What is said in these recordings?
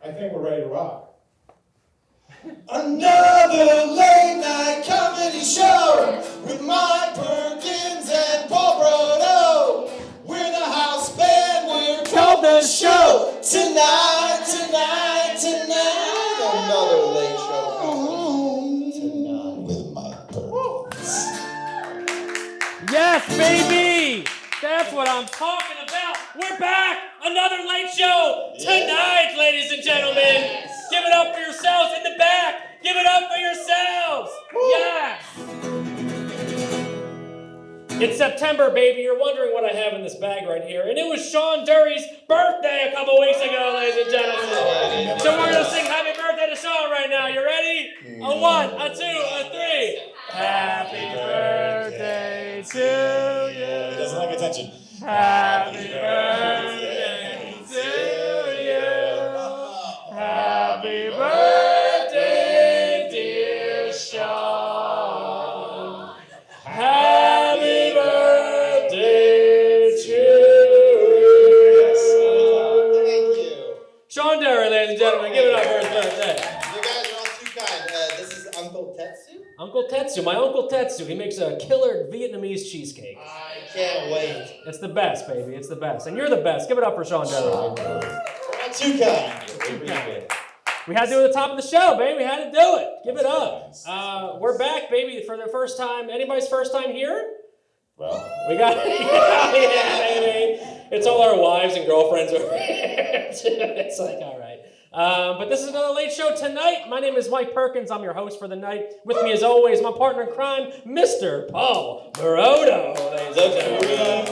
I think we're ready to rock. Another late night comedy show with Mike Perkins and Paul Brodo. We're the house band, we're called the show. Tonight. Another late show comedy tonight with Mike Perkins. Yes, baby! That's what I'm talking about. We're back! Another late show tonight, ladies and gentlemen. Yes. Give it up for yourselves in the back. Give it up for yourselves. Yes. It's September, baby. You're wondering what I have in this bag right here. And it was Sean Dury's birthday a couple weeks ago, ladies and gentlemen. So we're going to sing happy birthday to Sean right now. You ready? A 1, a 2, a 3. Happy birthday to you. He doesn't like attention. Happy birthday to you. Happy birthday, dear Sean. Happy birthday to you. Thank you. Sean Dury, ladies and gentlemen, give it up for his birthday. You guys are all too kind. This is Uncle Tetsu. Uncle Tetsu, my Uncle Tetsu, he makes a killer Vietnamese cheesecake. I can't wait. It's the best, baby, it's the best. And you're the best. Give it up for Sean Dury. Not too kind. We had to do it at the top of the show, baby. We had to do it. Give it up. We're back, baby, for the first time. Anybody's first time here? Well, We got yeah, baby. It's all our wives and girlfriends over here. It's like, all right. But this is another late show tonight. My name is Mike Perkins. I'm your host for the night. With me, as always, my partner in crime, Mr. Paul Brodo. Ladies and gentlemen.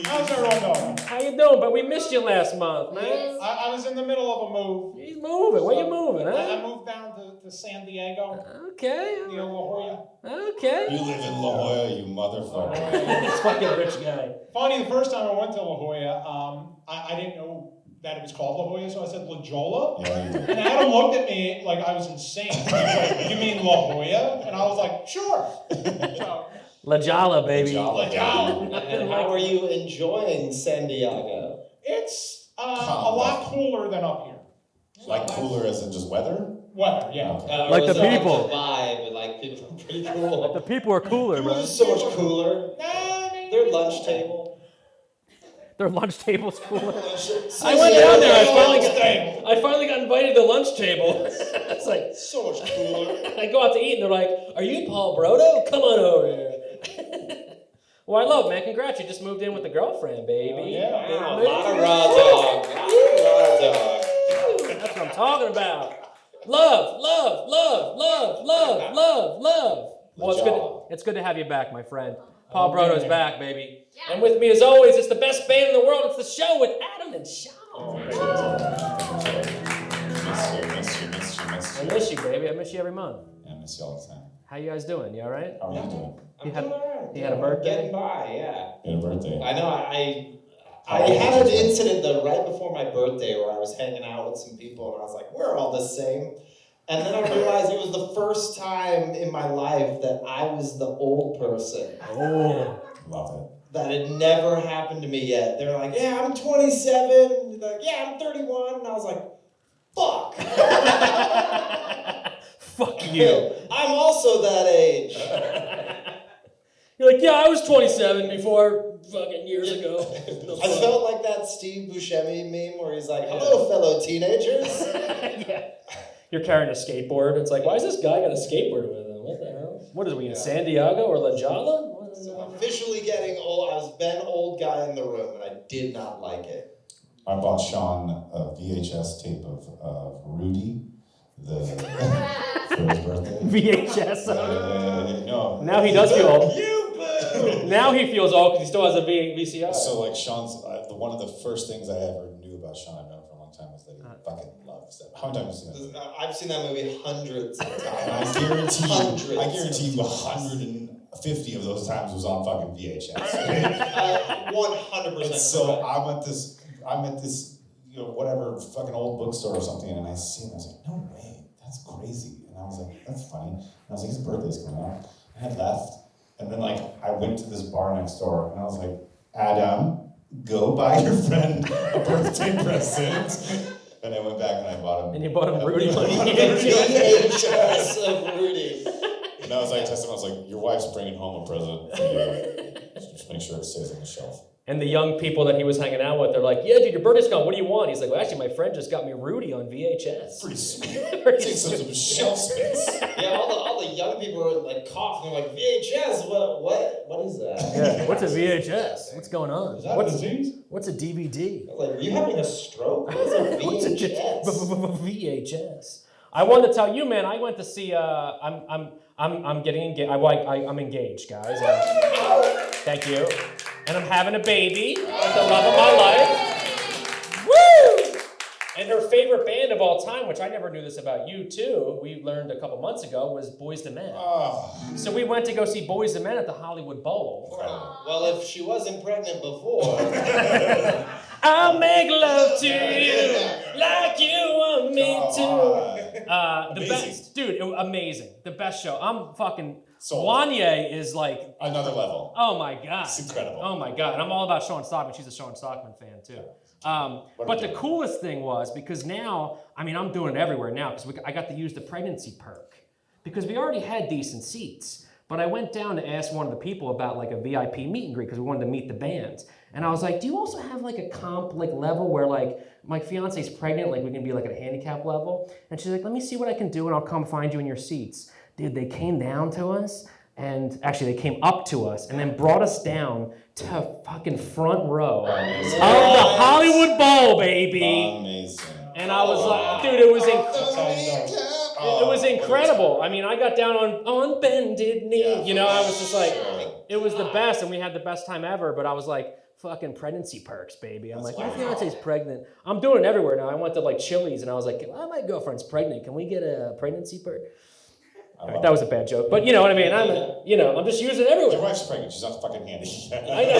How's everyone doing? How you doing? But we missed you last month, man. I was in the middle of a move. He's moving. Where you moving, I huh? moved down to San Diego, Okay. near La Jolla. Okay. you live in La Jolla, you motherfucker. This fucking rich guy. Funny, the first time I went to La Jolla, I didn't know that it was called La Jolla, so I said La Jolla. Yeah, you do. And Adam looked at me like I was insane. He was like, you mean La Jolla? And I was like, sure. So, La Jolla, baby. La Jolla. And how are you enjoying San Diego? It's a lot cooler than up here. Like cooler as in just weather? Weather, yeah. Like the Or is it people. The vibe, like people are pretty cool. The people are cooler, It bro. was so much cooler. Their lunch table. Their lunch table's cooler. So I went down there. Table. I finally got invited to the lunch table. It's like, so much cooler. I go out to eat and they're like, "Are you Paul Brodo? Come on over here." Well, I love, man. Congrats. You just moved in with a girlfriend, baby. Yeah. Wow, a lot of raw dog. Raw dog. That's what I'm talking about. Love. Well, it's good to have you back, my friend. Paul Brodo's back, baby. And with me, as always, it's the best band in the world. It's the show with Adam and Sean. I miss you, baby. I miss you every month. Yeah, I miss you all the time. How you guys doing? You all right? How are you doing? You had- I'm doing all right. you had a birthday? Getting by, yeah. You had a birthday. I know, I had an incident though right before my birthday where I was hanging out with some people and I was like, we're all the same. And then I realized it was the first time in my life that I was the old person. Oh. Love it. That had never happened to me yet. They're like, yeah, I'm 27. They're like, yeah, I'm 31. And I was like, fuck. Fuck you. I'm also that age. You're like, yeah, I was 27 before fucking years ago. I felt like that Steve Buscemi meme where he's like, hello, fellow teenagers. Yeah. You're carrying a skateboard. It's like, why is this guy got a skateboard with him? What the hell? What is we in San Diego or La Jolla? What is I'm officially getting old. I was Ben Old Guy in the room, and I did not like it. I bought Sean a VHS tape of Rudy for his birthday. VHS. No. Now he does feel old. You boo! Now he feels old because he still has a VCR. So like Sean's, one of the first things I ever knew about Sean, I've known for a long time, was that he fucking loves that. How many times have you seen that? I've seen that movie hundreds of And times. I Hundreds. guarantee you 150 of those times was on fucking VHS. 100%. And so I'm at this, whatever fucking old bookstore or something, and I see him. I was like, no way, that's crazy. And I was like, that's funny. And I was like, his birthday's coming up. And I left, and then I went to this bar next door, and I was like, Adam, go buy your friend a birthday present. And I went back and I bought him. And you bought him Rudy on VHS of Rudy. And I was like, testing him, I was like, your wife's bringing home a present for you. Just make sure it stays on the shelf. And the young people that he was hanging out with, they're like, yeah, dude, your birthday's coming. What do you want? He's like, well, actually, my friend just got me Rudy on VHS. Pretty sweet. Pretty Takes up some shelf space. Yeah, all the young people were like coughing, like VHS. What is that? Yeah, what's a VHS? What's going on? Is that a disease? What's a DVD? Like, are you having a stroke? What is a What's a VHS? VHS? I wanted to tell you, man. I went to see. I'm getting engaged. I'm engaged, guys. Thank you. And I'm having a baby with the love of my life. Woo! And her favorite band of all time, which I never knew this about you too, we learned a couple months ago, was Boyz II Men. Oh, So we went to go see Boyz II Men at the Hollywood Bowl. incredible. Well, if she wasn't pregnant before, I'll make love to you like you want me to. The Amazing. best, dude, amazing. The best show. I'm fucking. Sold. Wanye is like, Another level. oh my god, It's incredible. Oh my god, and I'm all about Sean Stockman. She's a Sean Stockman fan too. But the coolest thing was because now, I mean, I'm doing it everywhere now because I got to use the pregnancy perk because we already had decent seats. But I went down to ask one of the people about like a VIP meet and greet because we wanted to meet the bands. And I was like, do you also have like a comp like level where like my fiance's pregnant, like we can be like at a handicap level? And she's like, let me see what I can do and I'll come find you in your seats. Dude, they came down to us and actually they came up to us and then brought us down to fucking front row of the Hollywood Bowl, baby. Amazing. And I was like, dude, it was incredible. I mean, I got down on bended knee. You know, I was just like, it was the best, and we had the best time ever. But I was like, fucking pregnancy perks, baby. I'm like, my fiance's pregnant. I'm doing it everywhere now. I went to like Chili's, and I was like, well, my girlfriend's pregnant. Can we get a pregnancy perk? Right, that was a bad joke, but you know what I mean. I'm just using it everywhere. Your wife's pregnant. She's not fucking handy. I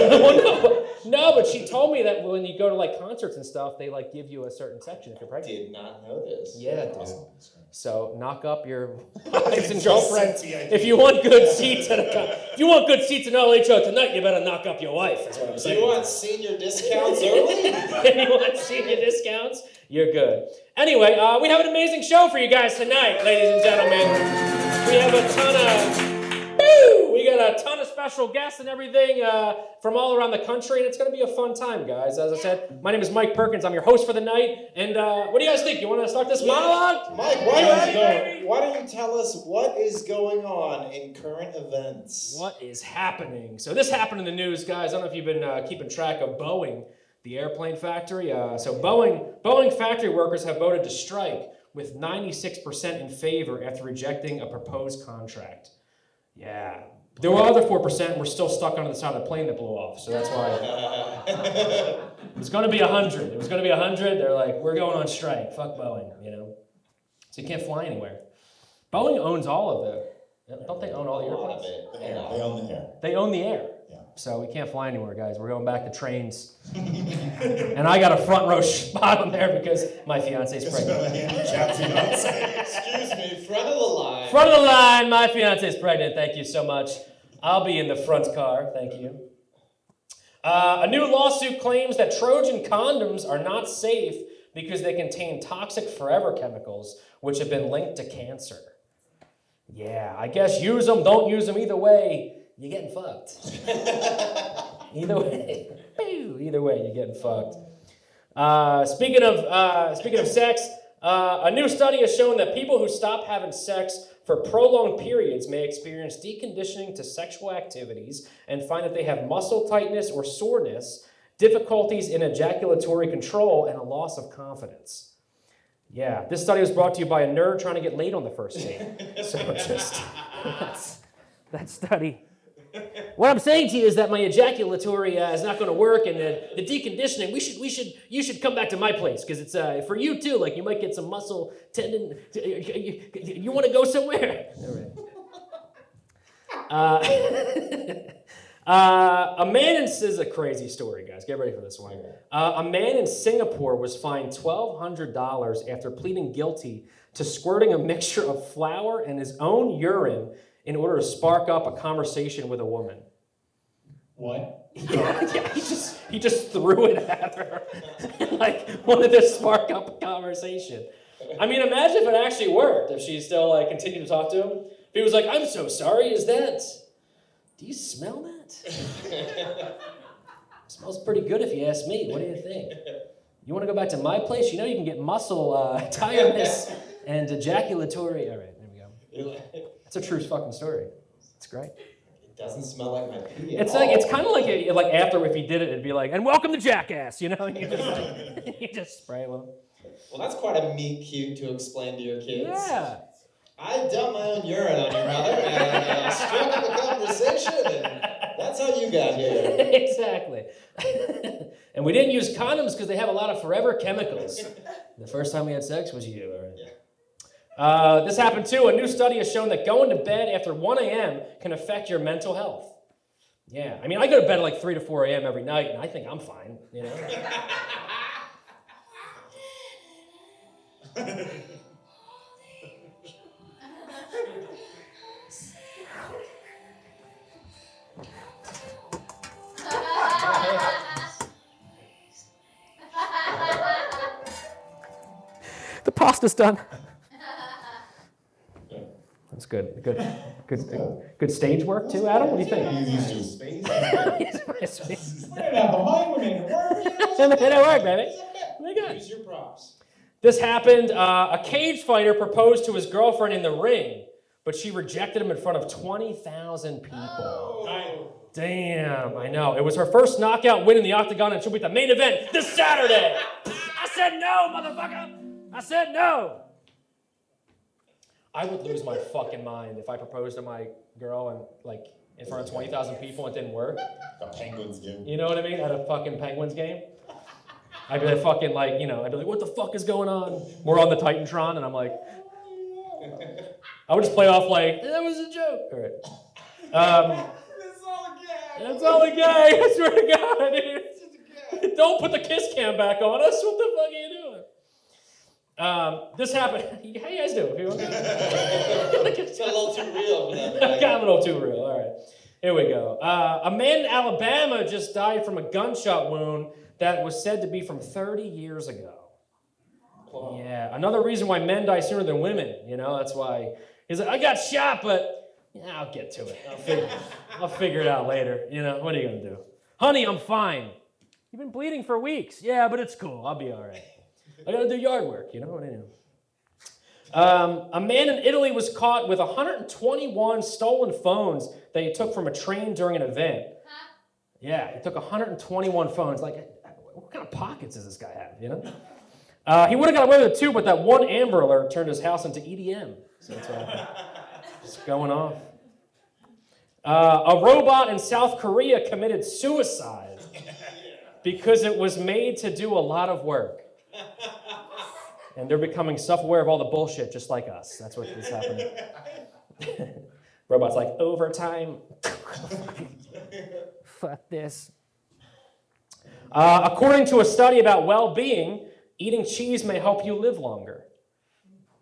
know. No, but she told me that when you go to like concerts and stuff, they like give you a certain section if you're pregnant. did not know this. Yeah, dude. Awesome. So knock up your wives and girlfriends. If you want good seats at if you want good seats in LA show tonight, you better knock up your wife. That's what I'm Do saying. you want senior discounts early? You want senior discounts? You're good. Anyway, we have an amazing show for you guys tonight, ladies and gentlemen. We have a ton of, we got a ton of special guests and everything from all around the country, and it's going to be a fun time, guys. As I said, my name is Mike Perkins. I'm your host for the night, and what do you guys think? You want to start this monologue? Mike, why don't you tell us what is going on in current events? What is happening? So this happened in the news, guys. I don't know if you've been keeping track of Boeing, the airplane factory. So Boeing factory workers have voted to strike with 96% in favor after rejecting a proposed contract. Yeah. There were other 4% and we're still stuck under the side of the plane that blew off. So that's why it was going to be 100. It was going to be 100. They're like, we're going on strike. Fuck Boeing, you know. So you can't fly anywhere. Boeing owns all of the, don't they own all the airplanes? They own the air. They own the air. Yeah. So we can't fly anywhere, guys. We're going back to trains. And I got a front row spot on there because my fiance's pregnant. Excuse me, front of the line. Front of the line, my fiance's pregnant. Thank you so much. I'll be in the front car. Thank you. A new lawsuit claims that Trojan condoms are not safe because they contain toxic forever chemicals, which have been linked to cancer. Yeah, I guess use them, don't use them. Either way, you're getting fucked. Either way, you're getting fucked. Speaking of sex, a new study has shown that people who stop having sex for prolonged periods may experience deconditioning to sexual activities and find that they have muscle tightness or soreness, difficulties in ejaculatory control, and a loss of confidence. Yeah, this study was brought to you by a nerd trying to get laid on the first date. So just that study. What I'm saying to you is that my ejaculatory is not going to work, and the deconditioning. You should come back to my place because it's for you too. Like you might get some muscle tendon. You want to go somewhere? All right. A man in this is a crazy story, guys. Get ready for this one. A man in Singapore was fined $1,200 after pleading guilty to squirting a mixture of flour and his own urine in order to spark up a conversation with a woman. What? Yeah, he just threw it at her. Like, wanted to spark up a conversation. I mean, imagine if it actually worked, if she still, like, continued to talk to him. If he was like, I'm so sorry, do you smell that? It smells pretty good if you ask me. What do you think? You want to go back to my place? You know you can get muscle tiredness and ejaculatory. All right, there we go. That's a true fucking story. It's great. It doesn't smell like my pee. It's like it's kind of like after if he did it, it'd be like, and welcome to Jackass, you know? And you just spray it with him. Well, that's quite a meet cute to explain to your kids. Yeah. I dumped my own urine on your mother and struck up a conversation, and that's how you got here. Exactly. And we didn't use condoms because they have a lot of forever chemicals. The first time we had sex was you, all right? Yeah. This happened too. A new study has shown that going to bed after 1 a.m. can affect your mental health. Yeah. I mean, I go to bed at like 3 to 4 a.m. every night, and I think I'm fine, you know? The pasta's done. That's good. Good stage work too, Adam. What do you think? He's used to space. We didn't have the mic, we made it work. It didn't work, baby. Very good. Use your props. This happened. A cage fighter proposed to his girlfriend in the ring, but she rejected him in front of 20,000 people. Oh. Damn, I know. It was her first knockout win in the octagon, and she'll be at the main event this Saturday. I said no, motherfucker. I said no. I would lose my fucking mind if I proposed to my girl and like in front of 20,000 people and it didn't work. A Penguins game. You know what I mean? At a fucking Penguins game. I'd be like fucking like, you know, I'd be like, what the fuck is going on? We're on the Titantron and I'm like, I would just play off like, that was a joke. All right. That's all a gag. I swear to God, dude. Don't put the kiss cam back on us. What the fuck are you doing? This happened. How you guys doing? It's a little too real for that. Got a little too real. All right. Here we go. A man in Alabama just died from a gunshot wound that was said to be from 30 years ago. Wow. Yeah. Another reason why men die sooner than women. You know, that's why he's like, I got shot, but yeah, I'll get to it. I'll figure it out later. You know, what are you gonna do? Honey, I'm fine. You've been bleeding for weeks. Yeah, but it's cool. I'll be all right. I gotta do yard work, you know what I mean? A man in Italy was caught with 121 stolen phones that he took from a train during an event. Huh? Yeah, he took 121 phones. Like, what kind of pockets does this guy have, you know? He would have got away with it too, but that one Amber Alert turned his house into EDM. So that's why it's going off. A robot in South Korea committed suicide because it was made to do a lot of work. And they're becoming self-aware of all the bullshit, just like us. That's what is happening. Robot's like, overtime. Fuck this. According to a study about well-being, eating cheese may help you live longer.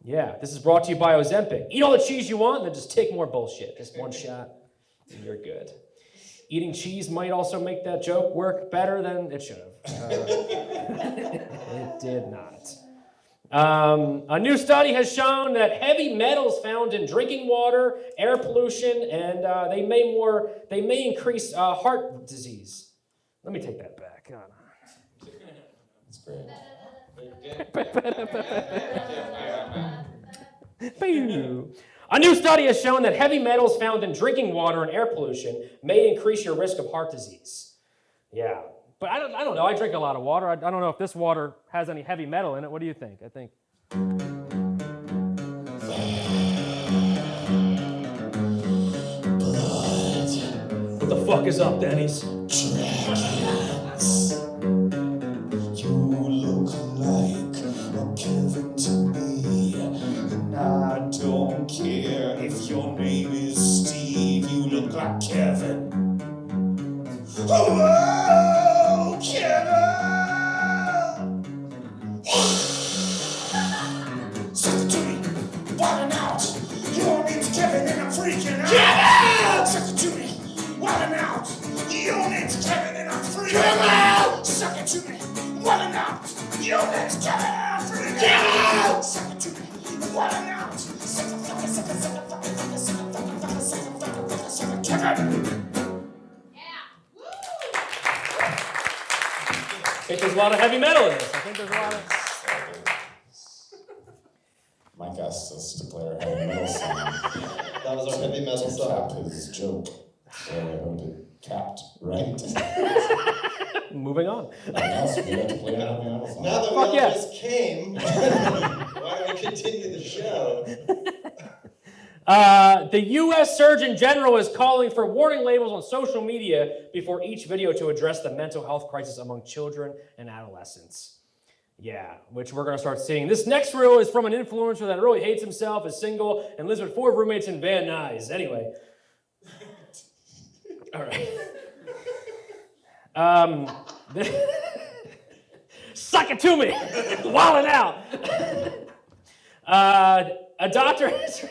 Yeah, this is brought to you by Ozempic. Eat all the cheese you want, and then just take more bullshit. Just one shot, and you're good. Eating cheese might also make that joke work better than it should have. It did not. A new study has shown that heavy metals found in drinking water, air pollution, and they may increase heart disease. Let me take that back. That's great. A new study has shown that heavy metals found in drinking water and air pollution may increase your risk of heart disease. Yeah. But I don't know. I drink a lot of water. I don't know if this water has any heavy metal in it. What do you think? I think. Blood. What the fuck is up, Denny's? Dragons. You look like a Kevin to me. And I don't care if your name is Steve. You look like Kevin. Oh, Kevin! Suck it to me, wildin' out. You don't need to Kevin and I'm freaking out. Kevin! Suck it to me, wildin' out. You don't need to Kevin I think there's a lot of heavy metal in this. I think there's a lot of... Mike asked us to play our heavy metal song. That was our heavy metal To song. cap his joke. So I hope it capped right. Moving on. Yes, we had to play a heavy metal song. Now that we Fuck all yeah. just came, why don't we continue the show? The U.S. Surgeon General is calling for warning labels on social media before each video to address the mental health crisis among children and adolescents. Yeah, which we're going to start seeing. This next reel is from an influencer that really hates himself, is single, and lives with 4 roommates in Van Nuys. Anyway. All right. Suck it to me. Wilding out. A doctor has...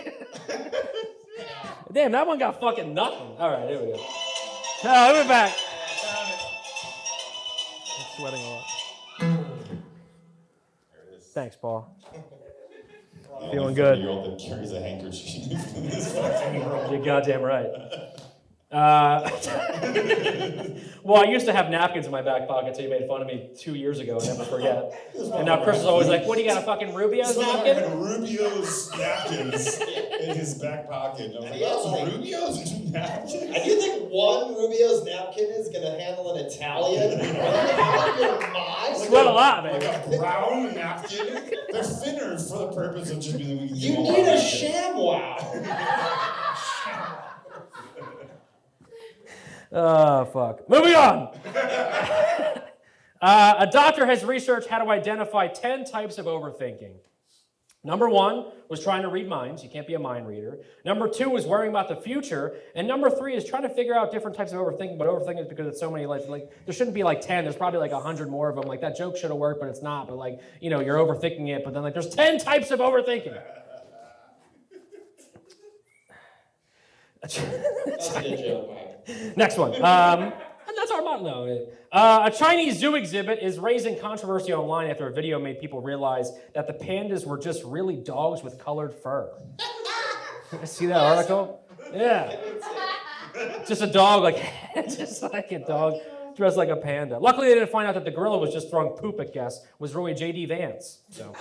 Damn, that one got fucking nothing. All right, here we go. Oh, we're back. I'm sweating a lot. Thanks, Paul. Feeling good. The 30-year-old that carries a handkerchief in his fucking room. You're goddamn right. Well, I used to have napkins in my back pocket, so you made fun of me 2 years ago, and never forget. And now Chris is always like, what do you got, a fucking Rubio's napkin? Had Rubio's napkins in his back pocket. And I was like, oh, Rubio's napkins? I do think one Rubio's napkin is going to handle an Italian. Out of your mind? Sweat a lot, Like baby. a brown napkin? They're thinner for the purpose of just being... You need a ShamWow. Oh, fuck. Moving on. A doctor has researched how to identify 10 types of overthinking. Number 1 was trying to read minds. You can't be a mind reader. Number 2 was worrying about the future. And number 3 is trying to figure out different types of overthinking, but overthinking is because it's so many, like there shouldn't be like 10. There's probably like 100 more of them. Like, that joke should have worked, but it's not. But like, you know, you're overthinking it, but then like there's 10 types of overthinking. That's a good joke, Mike. Next one. And that's our motto. No. A Chinese zoo exhibit is raising controversy online after a video made people realize that the pandas were just really dogs with colored fur. See that article? Yeah. Just a dog, just like a dog dressed like a panda. Luckily, they didn't find out that the gorilla was just throwing poop at guests. Was really J.D. Vance. So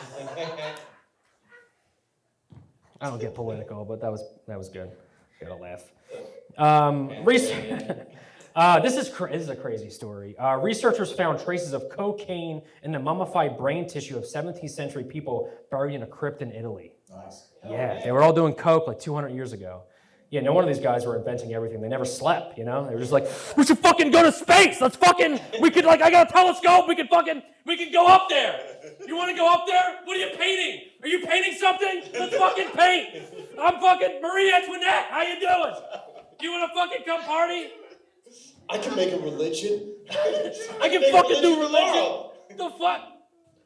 I don't get political, but that was good. Gotta laugh. This is a crazy story. Researchers found traces of cocaine in the mummified brain tissue of 17th century people buried in a crypt in Italy. Nice. Yeah, they were all doing coke like 200 years ago. Yeah, no one of these guys were inventing everything. They never slept, you know? They were just like, we should fucking go to space. I got a telescope. We can go up there. You want to go up there? What are you painting? Are you painting something? Let's fucking paint. I'm fucking Marie Antoinette. How you doing? You want to fucking come party? I can make a religion. I can fucking do religion. The fuck?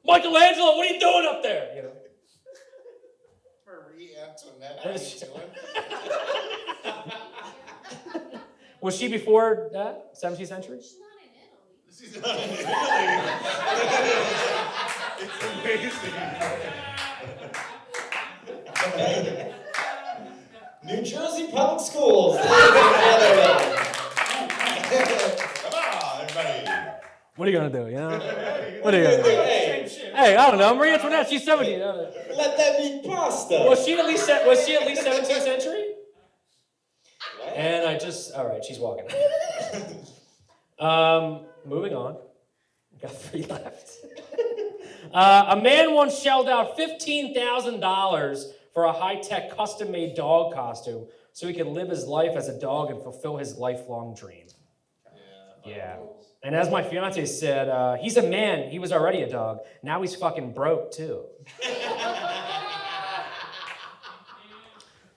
Michelangelo, what are you doing up there? You know? Marie Antoinette, how you doing? Was she before that? 17th century? She's not in Italy. It's amazing. New Jersey Public Schools. Come on, everybody. What are you gonna do? You know? What are you gonna do? Hey, I don't know. Marie Antoinette, she's 17. Let that be pasta. Was she at least 17th century? And all right, she's walking. Moving on. Got 3 left. A man once shelled out $15,000 for a high-tech custom-made dog costume so he could live his life as a dog and fulfill his lifelong dream. Yeah. And as my fiance said, he's a man. He was already a dog. Now he's fucking broke, too.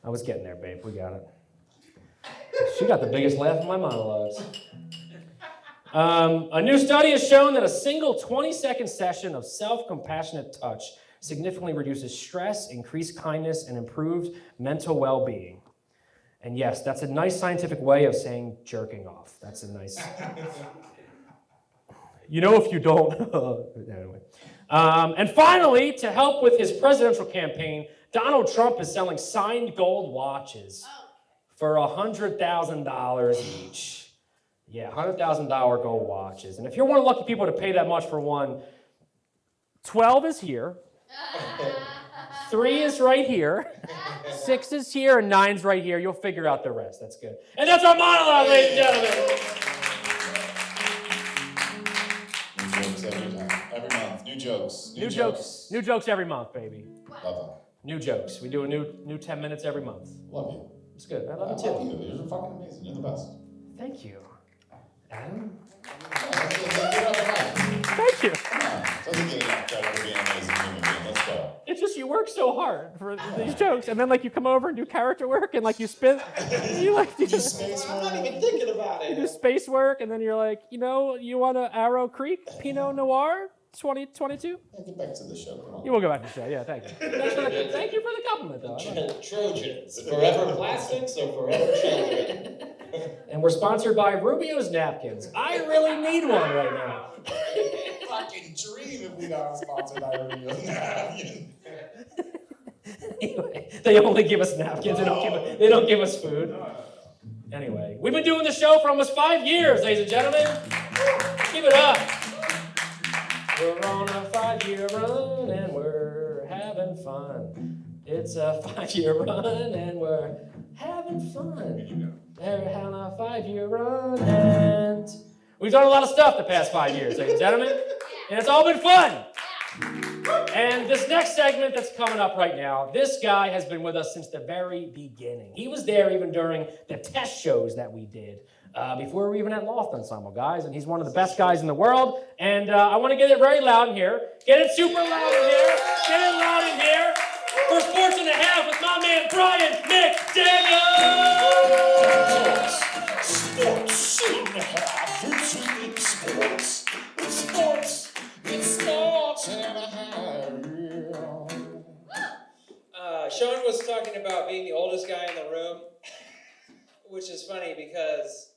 I was getting there, babe. We got it. She got the biggest laugh in my monologues. A new study has shown that a single 20-second session of self-compassionate touch significantly reduces stress, increased kindness, and improved mental well-being. And yes, that's a nice scientific way of saying jerking off. That's a nice... You know, if you don't... Anyway. And finally, to help with his presidential campaign, Donald Trump is selling signed gold watches for $100,000 each. Yeah, $100,000 gold watches. And if you're one of the lucky people to pay that much for one, 12 is here, 3 is right here, 6 is here, and 9's right here. You'll figure out the rest. That's good. And that's our monologue, ladies and gentlemen. Jokes every time. Every month. New jokes. New jokes. New jokes every month, baby. Love them. New jokes. We do a new 10 minutes every month. Love you. It's good. I love I you too. love you. You're fucking amazing. You're the best. Thank you. Adam? Thank Thank you. Come on. Doesn't get enough credit for being an amazing human being. Let's go. It's just you work so hard for these jokes, and then like you come over and do character work, and like you spin, you do Space I'm not even thinking about you do it. space work, and then you're like, you want a Arrow Creek Pinot Noir 2022? Yeah, get back to the show. Come on. You will go back to the show. Yeah, thank you. Thank you for the compliment, though. I love it. Trojans. Forever plastics or forever children? And we're sponsored by Rubio's napkins. I really need one right now. Fucking dream if we got sponsored by Rubio's napkin. Anyway, they only give us napkins. They don't give us food. Anyway, we've been doing the show for almost 5 years, ladies and gentlemen. Give it up. We're on a 5-year run and we're having fun. It's a 5-year run and we're having fun. We're having a 5-year run and we've done a lot of stuff the past 5 years, ladies and gentlemen. And it's all been fun. And this next segment that's coming up right now, this guy has been with us since the very beginning. He was there even during the test shows that we did before we were even at Loft Ensemble, guys. And he's one of the best guys in the world. And I want to get it very loud in here. Get it super loud in here. Get it loud in here. For Sports and a Half with my man Brian McDaniel. Sports and a half. It's sports. It's sports. It's sports and a half. Sean was talking about being the oldest guy in the room, which is funny because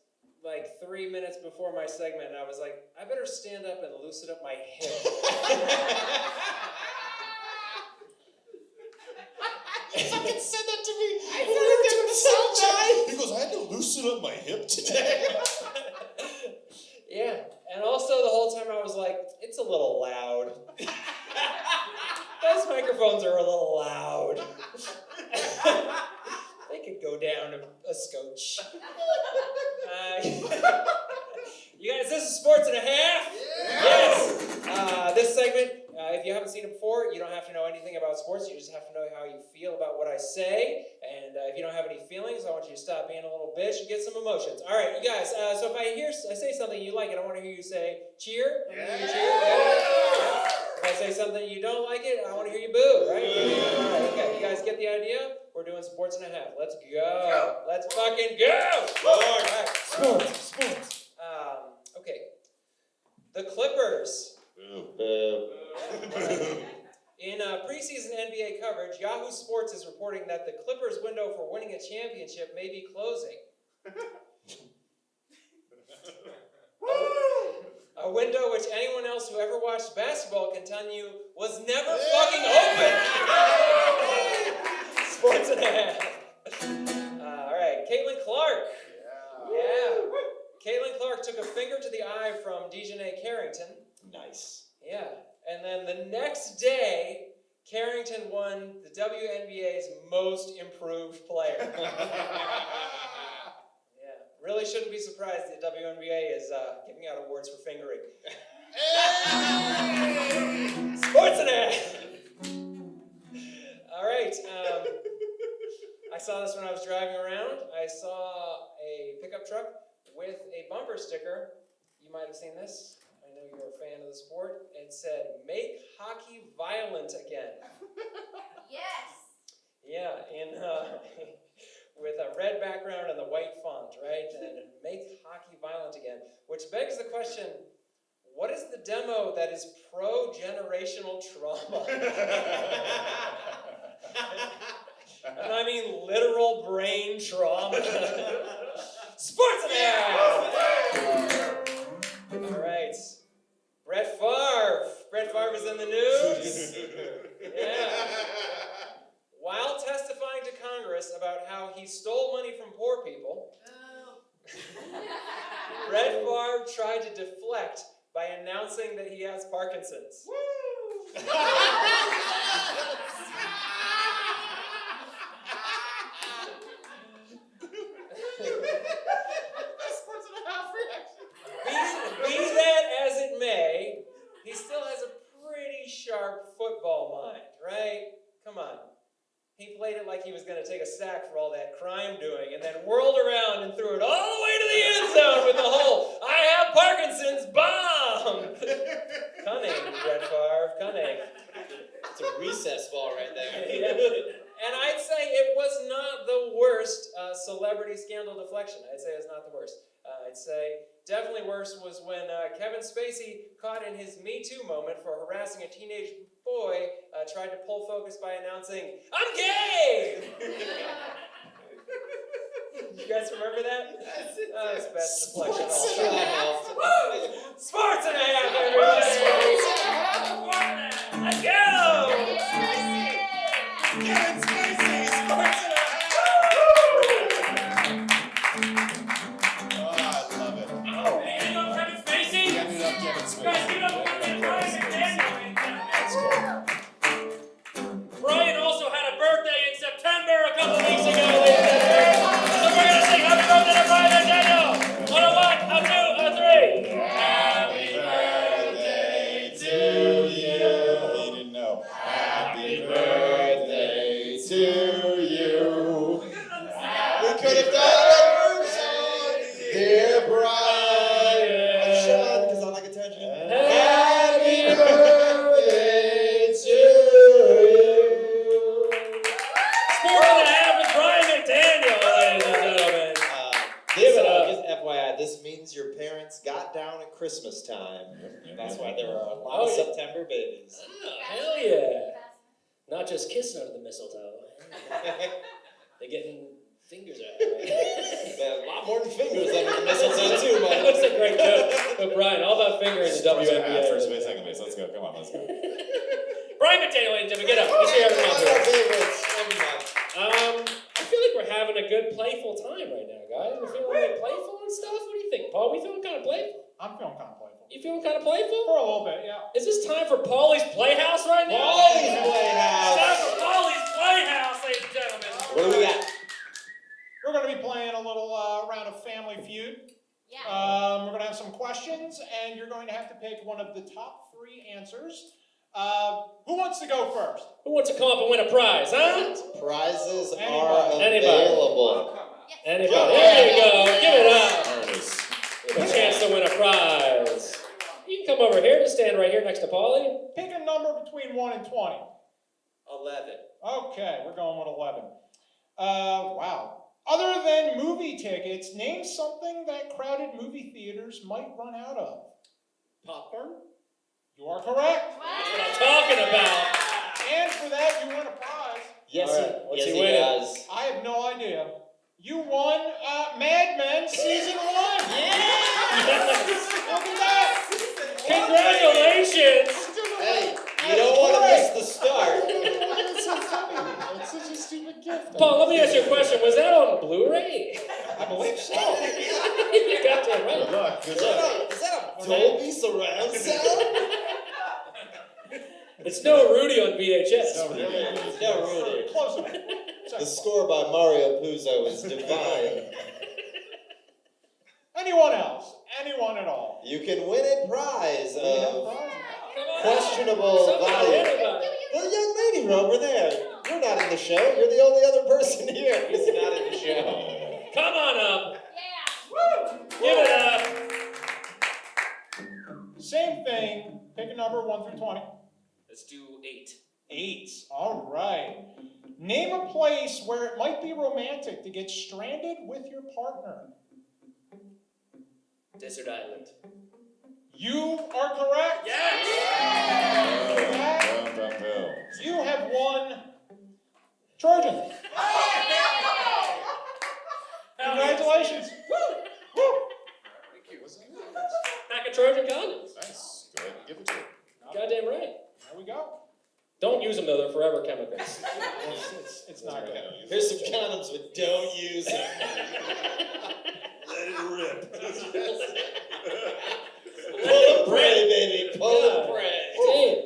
like 3 minutes before my segment, I was like, I better stand up and loosen up my hip. He fucking said that to me. He goes, I had to loosen up my hip today. Yeah, and also the whole time I was like, it's a little loud. Those microphones are a little loud. They could go down a scotch. You guys, this is Sports and a Half. Yes. This segment, if you haven't seen it before, you don't have to know anything about sports. You just have to know how you feel about what I say. And if you don't have any feelings, I want you to stop being a little bitch and get some emotions. All right, you guys. So if I say something you like it, I want to hear you say cheer. I want to hear you cheer. Yeah. If I say something you don't like it, I want to hear you boo. Right? All right. Okay. You guys get the idea? We're doing Sports and a Half. Let's go. Let's fucking go. All right. Sports. Okay. The Clippers. In preseason NBA coverage, Yahoo Sports is reporting that the Clippers' window for winning a championship may be closing. A window which anyone else who ever watched basketball can tell you was never fucking open. Sports and a Half. All right, Caitlin Clark. Yeah. Caitlin Clark took a finger to the eye from Dejanay Carrington. Nice. Yeah. And then the next day, Carrington won the WNBA's Most Improved Player. Yeah. Really shouldn't be surprised the WNBA is giving out awards for fingering. Sports and a Half. All right. I saw this when I was driving around. I saw a pickup truck with a bumper sticker. You might have seen this. I know you're a fan of the sport. It said, "Make hockey violent again." Yes. Yeah, with a red background and the white font, right? And "Make hockey violent again," which begs the question: what is the demo that is pro-generational trauma? And I mean literal brain trauma. Sports and a Half. All right. Brett Favre is in the news. humorous about how he stole money from poor people, Brett Favre tried to deflect by announcing that he has Parkinson's. Be that as it may, he still has a pretty sharp football mind, right? Come on. He played it like he was going to take a sack for all that crime doing and then whirled around and threw it all the way to the end zone with the whole "I have Parkinson's" bomb. Cunning, Brett Favre, cunning. It's a recess ball right there. Yeah. And I'd say it was not the worst celebrity scandal deflection. I'd say it's not the worst. I'd say definitely worse was when Kevin Spacey, caught in his Me Too moment for harassing a teenage boy, tried to pull focus by announcing, "I'm gay!" You guys remember that? That's best deflection of all time. Sports and a half, everybody! Let's go! Kevin Spacey, sports and a half. Oh, I love it. Oh, man, you know Kevin Spacey? Give it up, Kevin Spacey. Guys, give it up for Brian McDaniel. Let's go. Brian also had a birthday in September a couple weeks ago, ladies and gentlemen. So we're going to sing happy birthday to Brian McDaniel. On a 1, a 2, a 3. Happy birthday to you. He didn't know. Happy birthday to you. We could have done a song, dear Brian. Sean, because I like attention. Happy birthday to you. Sport and a half with Brian McDaniel, ladies and gentlemen. Give it up. Just FYI, this means your parents got down at Christmas time. That's why there are a lot of September babies. Oh, hell yeah. Not just kissing under the mistletoe. They're getting fingers out. A lot more than fingers under the mistletoe too, man. That was a great joke. But Brian, all about fingering the Sports and a half, WNBA. first base, second base. Let's go. Come on, let's go. Brian McDaniel, ladies and gentlemen, get up. Let's hear everyone One out of our there. favorites every month. I feel like we're having a good playful time right now, guys. We're feeling like playful and stuff. What do you think, Paul? We feeling kind of playful? I'm feeling kind of playful. You feeling kind of playful? For a little bit, yeah. Is this time for Paulie's Playhouse right now? Paulie's It's Playhouse. time for Paulie's Playhouse, ladies and gentlemen. What do we got? We're going to be playing a little round of Family Feud. Yeah. We're going to have some questions, and you're going to have to pick one of the top 3 answers. Who wants to go first? Who wants to come up and win a prize, huh? Prizes Anybody. are Anybody. available. Anybody? There you go. Give it up. There it is. Give a chance to win a prize. You can come over here and stand right here next to Paulie. Pick a number between 1 and 20. 11. Okay, we're going with 11. Wow. Other than movie tickets, name something that crowded movie theaters might run out of. Popcorn? You are correct. That's what I'm talking about. And for that, you win a prize. Yes, All right, what's yes, he he winning? does. I have no idea. You won Mad Men Season 1. Look at that. Congratulations! Hey, you don't want to miss the start. It's such a stupid gift. Paul, let me ask you a question. Was that on Blu-ray? I believe so. You got that right. Good luck. Good Is luck. that a Dolby surround sound? It's no Rudy on VHS. No, really. No, Rudy. Close enough. The score by Mario Puzo is divine. Anyone else? Anyone at all? You can win a prize We have of prizes. Come on. questionable Somebody, value. anybody. The young lady over there. You're not in the show. You're the only other person here who's not in the show. Come on up. Yeah. Give it up. Same thing. Pick a number 1 through 20. Let's do 8. 8. All right. Name a place where it might be romantic to get stranded with your partner. Desert Island. You are correct. Yes! Boom, boom, boom. You have won Trojan. Congratulations. Woo. Thank you. What's that? Pack of Trojan condoms. Nice. Go ahead and give it to him. Goddamn right. There we go. Don't use them though, they're forever chemicals. It's not good. Here's some condoms, but don't use them. Let it rip. Pull the prey, baby. Pull the prey. Damn.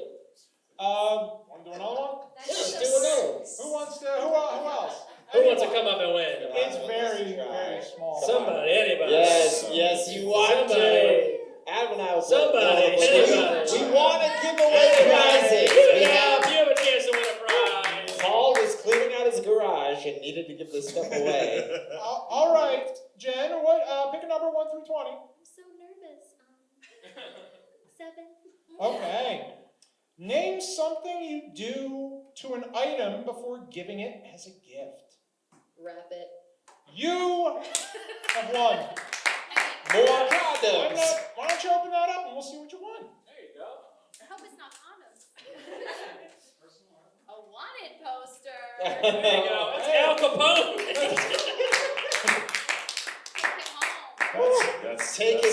Want to do another one? Let's do another one. Who wants to? Who else? Who wants to come up and win? It's very, very small. Somebody, anybody. Yes, you want Somebody. to. Adam and I will Somebody, go, but anybody. we want to give away prizes. We have. You have a chance to win a prize. Paul was cleaning out his garage and needed to give this stuff away. All right, Jen. What? Pick a number 1 through 20. I'm so nervous. 7. Okay. Name something you do to an item before giving it as a gift. Wrap it. You have won. More condoms. Why don't you open that up and we'll see what you won. There you go. I hope it's not condoms. A wanted poster. There you go. It's Al Capone. Take it home. That's Taken.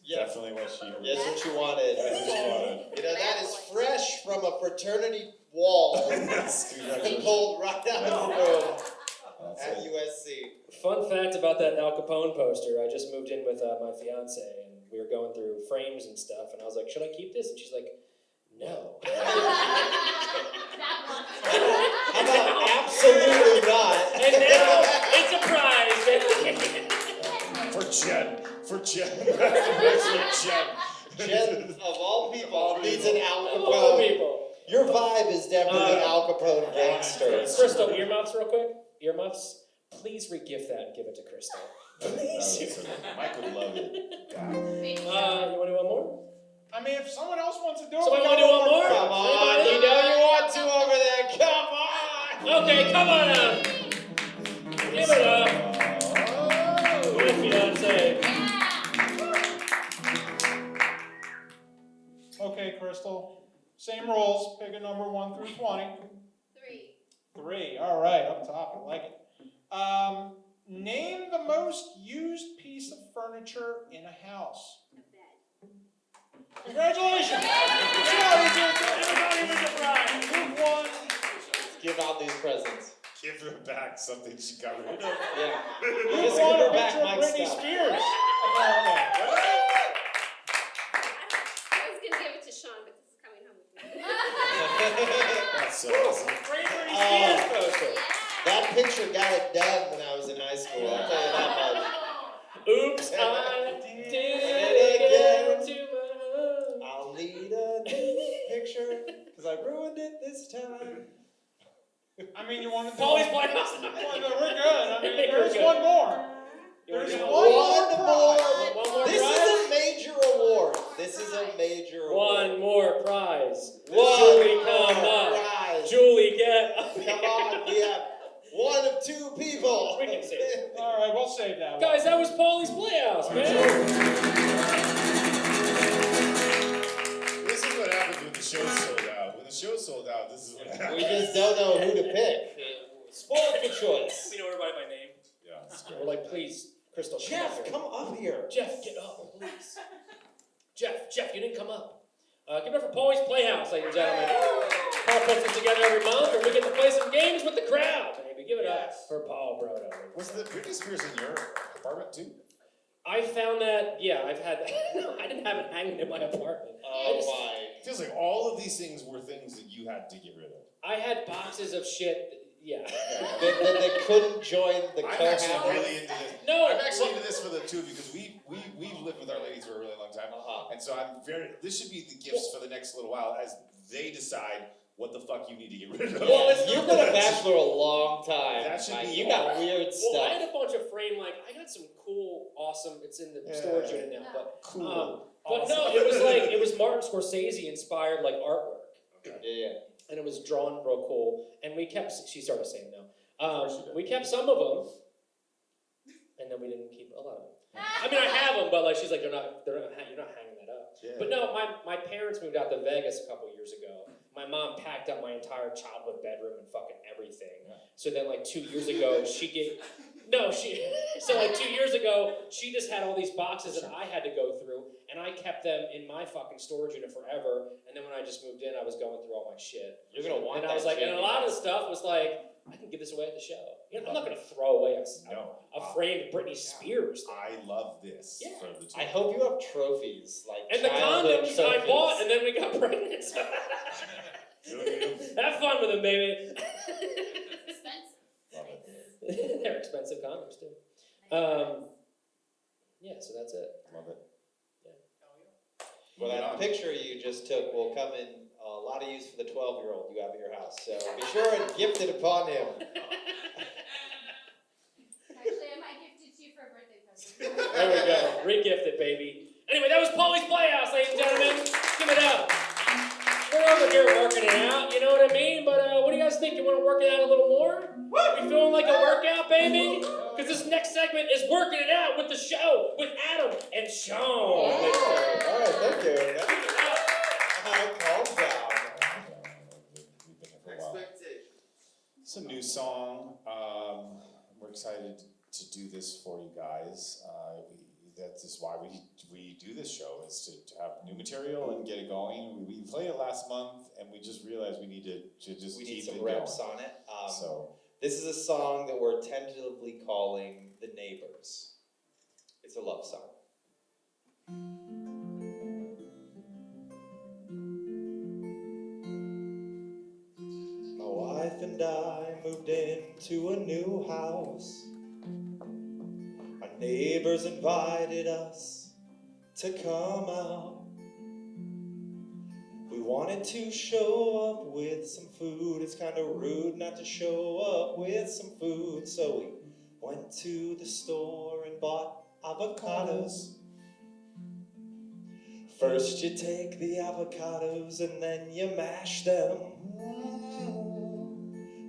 definitely what she. Yes, what you wanted. That's what she wanted. You know, that is fresh from a fraternity wall. Pulled right out of the room at USC. Fun fact about that Al Capone poster, I just moved in with my fiance and we were going through frames and stuff and I was like, should I keep this? And she's like, no. That one. How about absolutely not? And now it's a prize. For Jen. That's for Jen. Jen, of all people, needs an Al All Capone. people. Your vibe is definitely Al Capone gangster. Crystal, earmuffs real quick. Earmuffs. Please re-gift that and give it to Crystal. Please. Mike would love it. God. You want to do one more? I mean, if someone else wants to do it, Somebody we want to got do one more? Come on, Anybody? you know you want to over there. Come on. Okay, come on up. Give it up. My fiance. Okay, Crystal. Same rules. Pick a number 1 through 20. 3. 3. All right, up top. I like it. Name the most used piece of furniture in a house. A bed. Congratulations! Everybody with the prize. You've won. Let's give out these presents. Give her back something she got rid of. Yeah. You've Just won give a her back picture of Mike's Britney stuff. Spears. I was gonna give it to Sean, but this is coming home with me. That's so awesome. Great Britney Spears poster. That picture got it done when I was in high school. I'll tell you that much. Oops, I did it again to my home. I'll need a new picture because I ruined it this time. I mean, you want to do Paulie's it? Playhouse. We're good. I mean, We're there's good. one more. You wanna There's do one one? more. One more This prize? is a major award. This is a major award. One more prize. One Julie, more come up. prize. Julie, get up. Come on, we have one of two people. We can see it. All right, we'll save that one. Guys, that was Paulie's Playhouse, man. This is what happens when the show's sold out. When the show's sold out, this is what happens. We just don't know who to pick. Spoiled for choice. We know everybody by name. Yeah, it's We're great. like, please, Crystal, Jeff, come come up here. up. Jeff, get up, please. Jeff, you didn't come up. Give it up for Paulie's Playhouse, ladies and gentlemen. Paul puts it together every month, and we get to play some games with the crowd. Baby, give it up for Paul Brodo. Was the Britney Spears in your apartment too? I found that, I've had that. No, I didn't have it hanging in my apartment. Oh my. It feels like all of these things were things that you had to get rid of. I had boxes of shit. That couldn't join the I'm actually cohabiting. really into this. No, I'm actually into this for the two because we've lived with our ladies for a really long time, and so this should be the gifts for the next little while as they decide what the fuck you need to get rid of. Well, it's You've been a bachelor a long time. That should be You got weird Well, I stuff. had a bunch of frame, I got some cool, awesome, it's in the storage unit now, but Cool. but no, it was Martin Scorsese inspired artwork. Yeah. And it was drawn real cool, and we kept. She started saying no. We kept some of them, and then we didn't keep a lot of them. I mean, I have them, but she's like, you're not hanging that up. Yeah. But no, my parents moved out to Vegas a couple years ago. My mom packed up my entire childhood bedroom and fucking everything. So then 2 years ago, so 2 years ago, she just had all these boxes that I had to go through, and I kept them in my fucking storage unit forever. And then when I just moved in, I was going through all my shit. You're gonna want And that I was like, shit. and a lot of the stuff was I can give this away at the show. You know, I'm not going to throw away a framed Britney Spears thing. I love this Yeah. for the two. I hope you have trophies, like And the childhood condoms I trophies. bought, and then we got pregnant. Have fun with them, baby. Expensive. Love it. They're expensive condoms too. Yeah, so that's it. Love it. Well, Moving that on. picture you just took will come in a lot of use for the 12-year-old you have at your house. So be sure and gift it upon him. Actually, I might gift it to you for a birthday present. There we go. Re-gifted, baby. Anyway, that was Paulie's Playhouse, ladies and gentlemen. Give it up. We're over here working it out, you know what I mean? But what do you guys think? You want to work it out a little more? You feeling like a workout, baby? Because this next segment is working it out with the show with Adam and Sean. All right, thank you. Calm down. We've been here for a while. It's a new song. We're excited to do this for you guys. That is why we do this show, is to have new material and get it going. We played it last month, and we just realized we need to just We keep need some it reps going. on it. So This is a song that we're tentatively calling The Neighbors. It's a love song. My wife and I moved into a new house. Our neighbors invited us to come out. We wanted to show up with some food. It's kind of rude not to show up with some food. So we went to the store and bought avocados. First you take the avocados and then you mash them.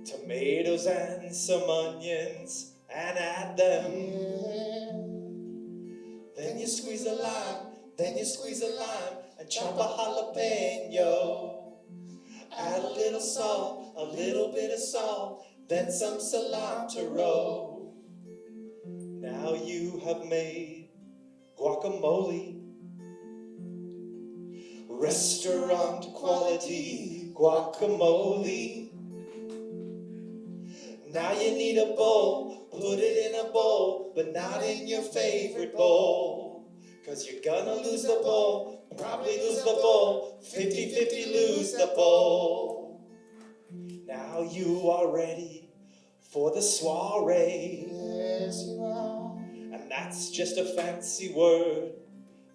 Tomatoes and some onions and add them. Then you squeeze a lime, then you squeeze a lime and chop a jalapeno. Add a little salt, a little bit of salt, then some cilantro. Now you have made guacamole. Restaurant quality guacamole. Now you need a bowl, put it in a bowl, but not in your favorite bowl. 'Cause you're gonna lose the bowl, probably lose the bowl, 50-50 lose the bowl. Now you are ready for the soiree. Yes, you are. And that's just a fancy word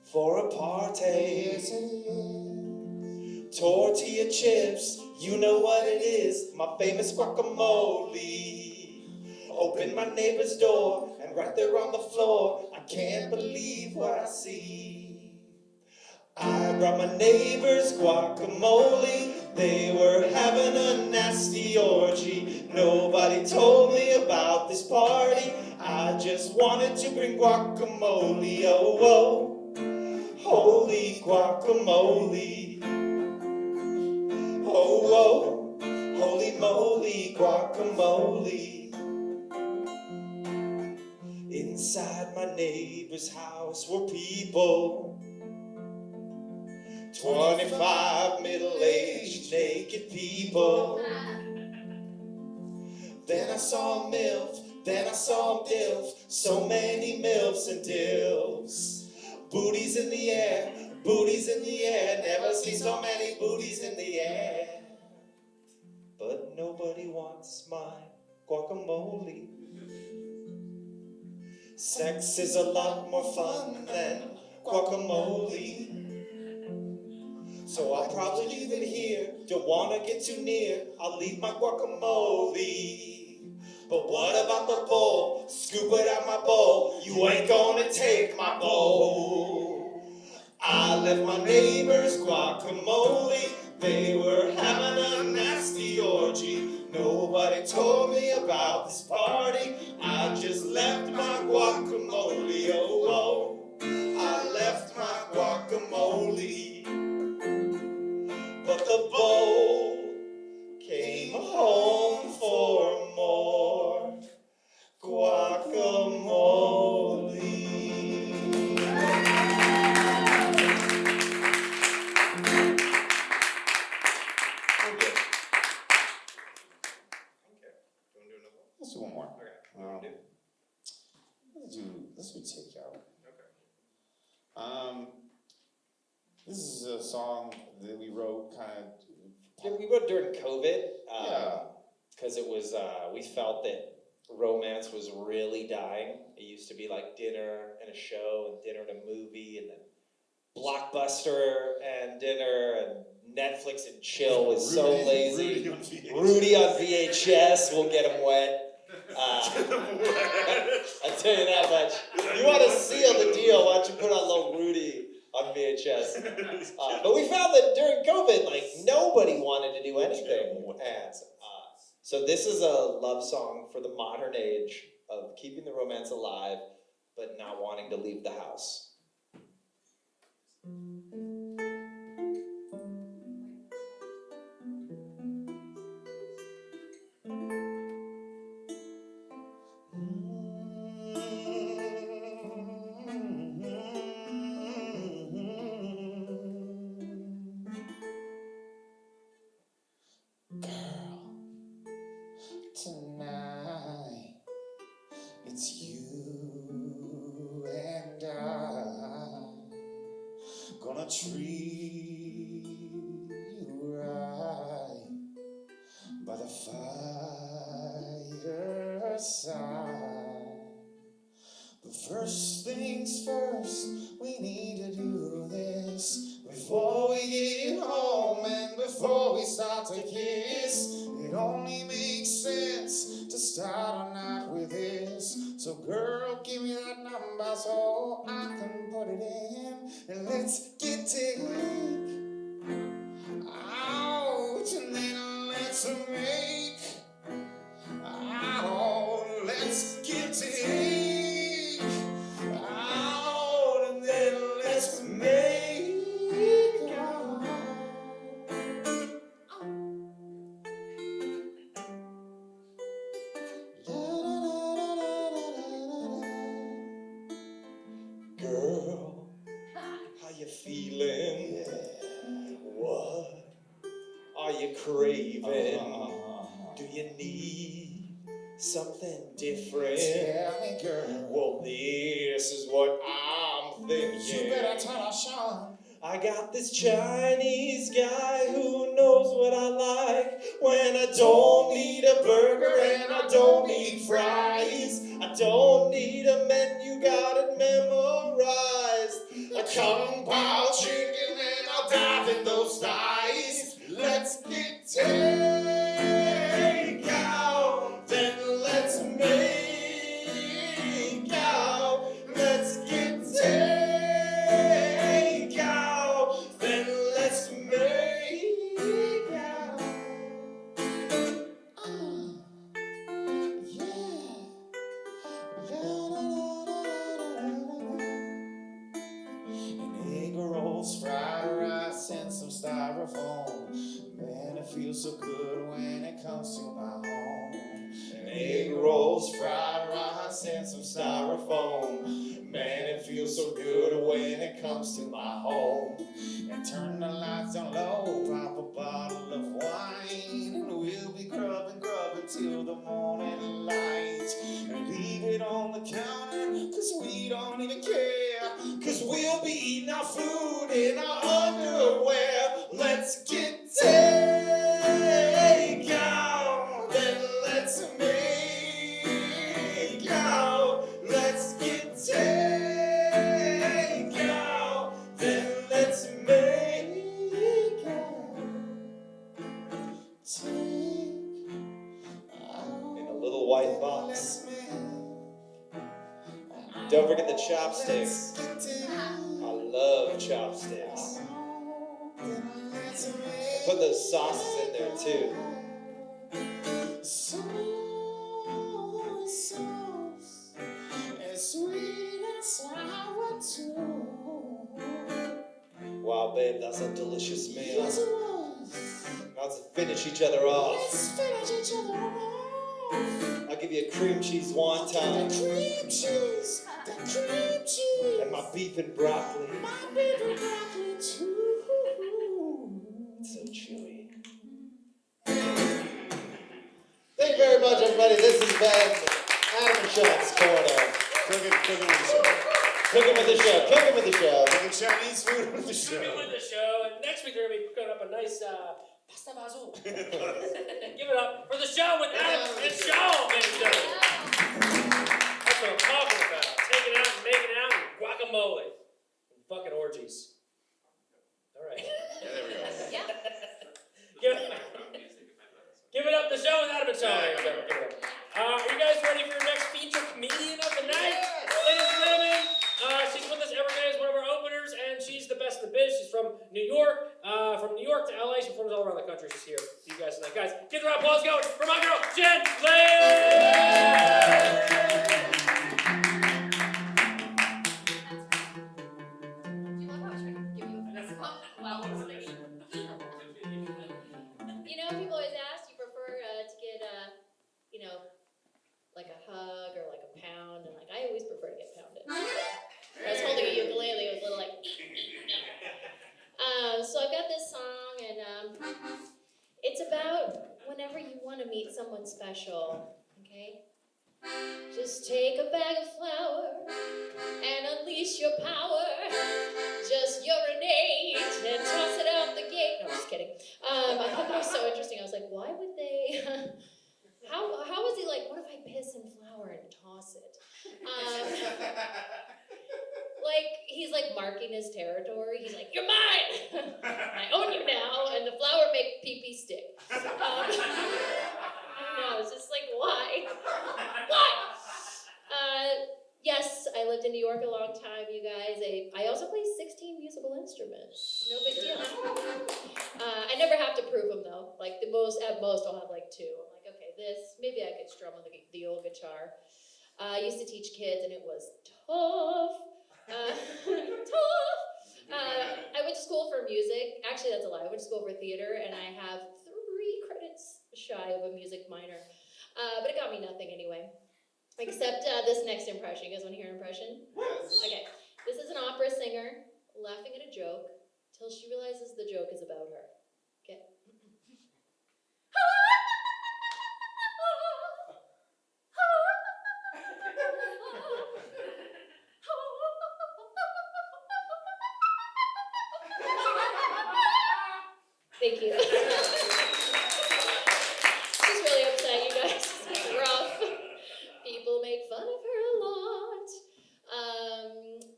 for a party. Yes, it is. Tortilla chips, you know what it is, my famous guacamole. Open my neighbor's door, and right there on the floor, I can't believe what I see. I brought my neighbor's guacamole, they were having a nasty orgy. Nobody told me about this party, I just wanted to bring guacamole. Oh, oh, holy guacamole. Oh, oh, holy moly guacamole. Inside my neighbor's house were people, 25 middle-aged naked people. Then I saw a MILF, then I saw a DILF, so many MILFs and DILFs. Booties in the air, booties in the air, never seen so many booties in the air. But nobody wants my guacamole. Sex is a lot more fun than guacamole. So I'll probably leave it here, don't wanna get too near, I'll leave my guacamole. But what about the bowl? Scoop it out my bowl, you ain't gonna take my bowl. I left my neighbor's guacamole, they were having a nasty orgy. Nobody told me about this party, I just left my guacamole. Oh, oh, I left my guacamole. But the bowl came home for more guacamole. Let's do one more. Okay. What do you want to do? Let's do Takeout. Okay. This is a song that we wrote kind of. We wrote during COVID. Yeah. Because it was, we felt that romance was really dying. It used to be like dinner and a show, and dinner and a movie, and then Blockbuster and dinner, and Netflix and chill was so lazy. Rudy on VHS will get them wet. I tell you that much. You want to seal the deal? Why don't you put on little Rudy on VHS? But we found that during COVID, like nobody wanted to do anything, and so this is a love song for the modern age of keeping the romance alive, but not wanting to leave the house. Tonight, it's you and I gonna treat you right by the fireside. But first things first, we need to do this before we get home and before we start to kiss. It only makes sense to start a night with this. So girl, give me that number so I can put it in, and let's get it out, and then let's make out. Let's get it out, and then let's make out. Girl, how you feeling? What are you craving? Do you need something different? Tell me, girl. Well, this is what I'm thinking. You better tell us, Sean. I got this Chinese guy who knows what I like when I don't need a burger and I don't need fries. I don't need a menu, got it memorized. A kung pao chicken and I'll dive in those thighs. Let's get takeout, then let's make out. Let's get takeout, then let's make out. And egg rolls, fried rice, and some styrofoam. Man, it feels so good when it comes to my home. And egg rolls, fried rice, and some styrofoam. Man, it feels so good when it comes to my home. And turn the lights down low, pop a bottle of wine, and we'll be grubbing till the morning light. And leave it on the counter, cause we don't even care, cause we'll be eating our food in our underwear. Let's get takeout, then let's make out. Let's get takeout, then let's make out. In a little white box. Don't forget the chopsticks. I love chopsticks. Put those sauces in there too. Wow, babe, that's a delicious meal. Now let's finish each other off. I'll give you a cream cheese wonton. The cream cheese. And my beef and broccoli. Too. It's so chewy. Thank you very much, everybody. This has been Sean's corner. Cooking with the show. Cooking with the show. Cooking with the show. Cooking Chinese food with the show. Cooking with the show, and next week they're gonna be cooking up a nice pasta bazook. Give it up for the show with Adam and Sean, ladies and gentlemen. That's what I'm talking about. Taking out and making out and guacamole. And fucking orgies. All right. Yeah, there we go. Yeah. Give it up, the show with Adam and Sean, ladies and gentlemen. Give it up. Are you guys ready for your next featured comedian of the night? Ladies and gentlemen, she's with us every day as one of our openers, and she's the best in the biz. She's from New York. From New York to LA, she performs all around the country. She's here for you guys tonight. Guys, get the round of applause going for my girl, Jen Do you love how I try to give you a fist bump while listening? You know, people always ask, you prefer to get like a hug or like a pound, and like I always prefer to get pounded. I was holding a ukulele, it was a little like. So I've got this song, and it's about whenever you want to meet someone special. Okay. Just take a bag of flour and unleash your power. Just urinate and toss it out the gate. No, I'm just kidding. I thought that was so interesting. I was like, why would they? How is he like? What if I piss in flour and toss it? Like he's like marking his territory. He's like, you're mine. I own you now, and the flour make pee-pee stick. I don't know. It's just like why? Why? Yes, I lived in New York a long time, you guys. I also play 16 musical instruments. No big deal. I never have to prove them though. Like at most I'll have like 2. I'm like, okay, maybe I could strum on the old guitar. I used to teach kids and it was tough. Tough. I went to school for music. Actually, that's a lie. I went to school for theater and I have 3 credits shy of a music minor. But it got me nothing anyway. Except this next impression. You guys want to hear an impression? Yes. Okay. This is an opera singer laughing at a joke till she realizes the joke is about her. Okay. Thank you. She's really upset, you guys. It's rough. People make fun of her a lot.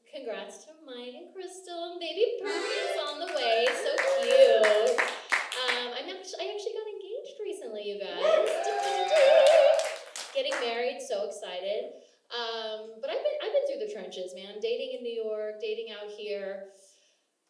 Congrats to Mike and Crystal, and baby Perkins on the way. So cute. I actually got engaged recently, you guys. Getting married, so excited. But I've been through the trenches, man. Dating in New York, dating out here.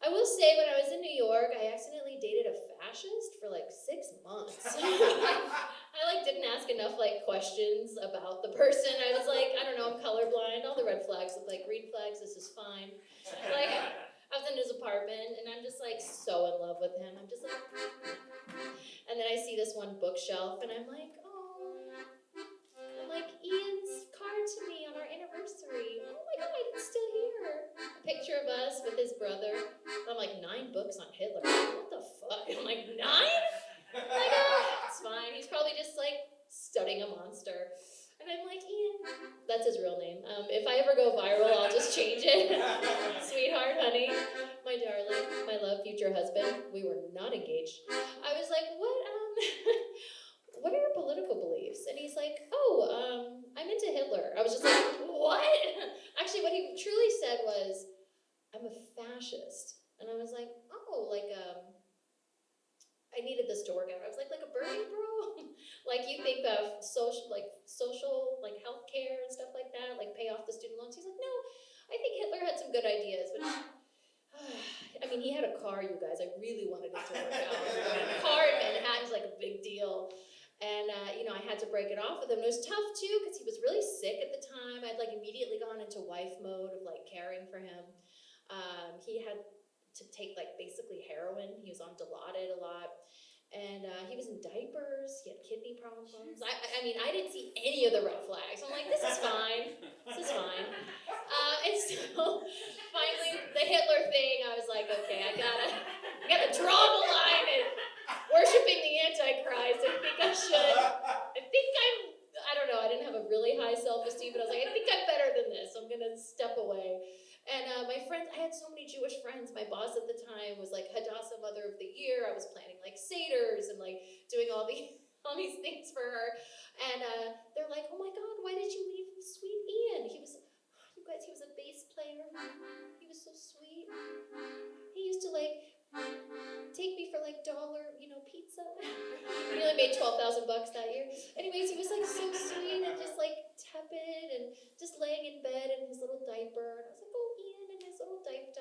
I will say, when I was in New York, I accidentally dated a fascist for like 6 months. I didn't ask enough questions about the person. I was like, I don't know, I'm colorblind. All the red flags look like green flags. This is fine. I was in his apartment, and I'm just so in love with him. I'm just like, and then I see this one bookshelf, and I'm like, oh. I'm like, Ian's card to me on our anniversary. Oh my God, it's still here. A picture of us with his brother. I'm like, 9 books on Hitler. What the fuck? I'm like, 9? Like, it's fine. He's probably just studying a monster. And I'm like, Ian. That's his real name. If I ever go viral, I'll just change it. Sweetheart, honey, my darling, my love, future husband. We were not engaged. I was like, what are your political beliefs? And he's like, I'm into Hitler. I was just like, what? Actually, what he truly said was, I'm a fascist. And I was like, I needed this to work out. I was like a Bernie bro? You think of social healthcare and stuff like that, pay off the student loans. He's like, no, I think Hitler had some good ideas, but he had a car, you guys. I really wanted it to work out. A car in Manhattan's a big deal. And, I had to break it off with him. It was tough, too, because he was really sick at the time. I'd, immediately gone into wife mode of, caring for him. He had to take, basically heroin. He was on Dilaudid a lot. And he was in diapers. He had kidney problems. I didn't see any of the red flags. I'm like, this is fine. This is fine. And so, finally, the Hitler thing, I was like, okay, I gotta draw the line at worshiping the Antichrist. I think I should. I don't know, I didn't have a really high self-esteem, but I was like, I think I'm better than this. I'm gonna step away. And my friends, I had so many Jewish friends. My boss at the time was like Hadassah Mother of the Year. I was planning like seders and like doing all these things for her. And they're like, oh my God, why did you leave sweet Ian? You guys, he was a bass player. He was so sweet. He used to like take me for like dollar, pizza. He only made $12,000 that year. Anyways, he was like so sweet and just like tepid and just laying in bed in his little diaper. And I was like, oh, Ian in his little diaper.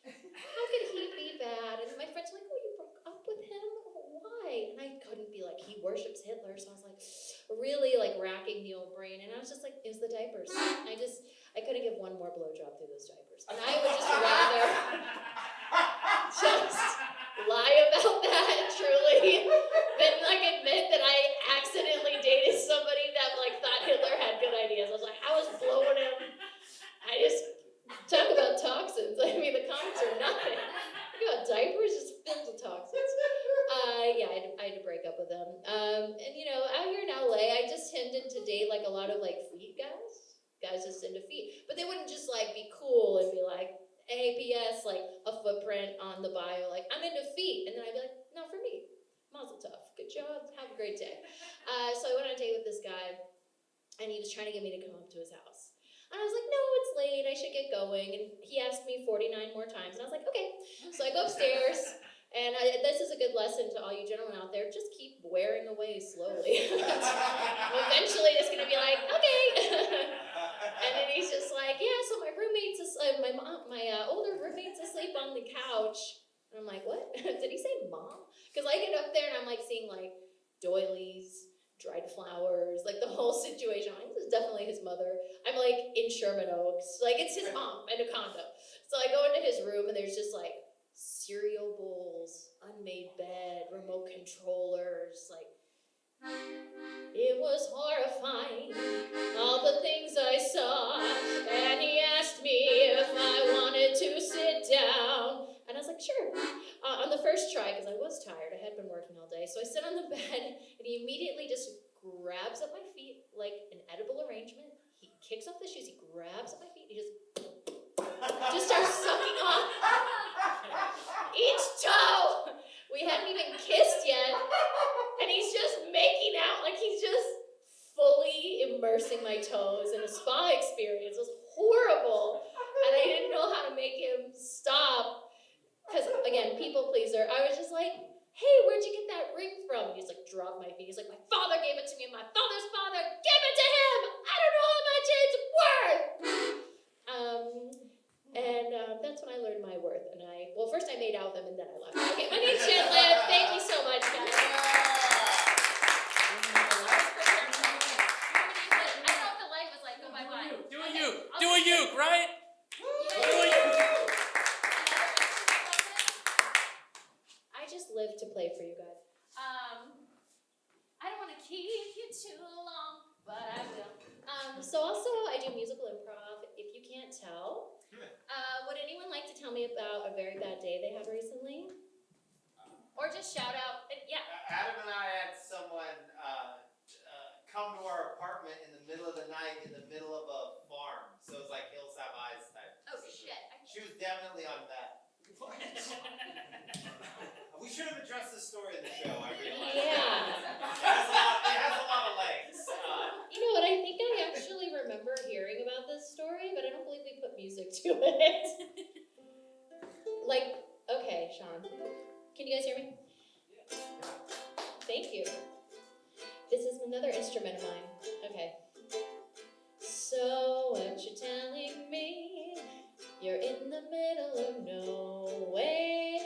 How could he be bad? And my friends were like, oh, you broke up with him? Oh, why? And I couldn't be like, he worships Hitler. So I was like, really like racking the old brain. And I was just like, it was the diapers. I couldn't give one more blowjob through those diapers. And I would just rather just lie about that, truly, than like admit that I accidentally dated somebody that like thought Hitler had good ideas. I was like, I was blowing him. I just talk about toxins. I mean, the comics are nothing. Talk about diapers, just filled with toxins. Yeah, I had to break up with them. And out here in LA, I just tended to date like a lot of like feet guys just into feet. But they wouldn't just like be cool and be like, hey, P.S., like a footprint on the bio, like I'm into feet. And then I'd be like, not for me. Mazel tov. Good job. Have a great day. So I went on a date with this guy, and he was trying to get me to come up to his house. And I was like, no, it's late. I should get going. And he asked me 49 more times. And I was like, okay. So I go upstairs. And this is a good lesson to all you gentlemen out there. Just keep wearing away slowly. Eventually, it's going to be like, okay. And then he's just like, yeah, so my roommate's my older roommate's asleep on the couch. And I'm like, what? Did he say mom? Because I get up there and I'm like seeing like doilies, dried flowers, like the whole situation. I'm like, this is definitely his mother. I'm like in Sherman Oaks. Like it's his mom in a condo. So I go into his room and there's just like cereal bowls, unmade bed, remote controllers, like it was horrifying, all the things I saw. And he asked me if I wanted to sit down. And I was like, sure. On the first try, because I was tired, I had been working all day. So I sit on the bed, and he immediately just grabs at my feet like an edible arrangement. He kicks off the shoes, he grabs at my feet, he just starts sucking off each toe. We hadn't even kissed yet, and he's just making out like he's just fully immersing my toes in a spa experience. It was horrible, and I didn't know how to make him stop, because again, people pleaser. I was just like, hey, where'd you get that ring from? And he's like, dropped my feet. He's like, my father gave it to me, and my father's father gave it to him. I don't know how much it's worth. And that's when I learned my worth. And first I made out with him, and then I left. Okay, my name's Shanlip. Thank you so much, guys. I don't know if the light was like, go bye-bye. Do a uke, right? I just live to play for you guys. I don't want to keep you too long, but I will. So also, I do musical improv, if you can't tell. Would anyone like to tell me about a very bad day they had recently? Or just shout out, yeah. Adam and I had someone come to our apartment in the middle of the night in the middle of a farm. So it's like Hills Have Eyes type. Oh, shit. She was definitely on that. We should have addressed this story in the show, I realize. Yeah. It has a lot of legs. You know what, I think I actually remember hearing about this story, but I don't believe we put music to it. Like, okay, Sean. Can you guys hear me? Thank you. This is another instrument of mine. Okay. So what you're telling me, you're in the middle of nowhere,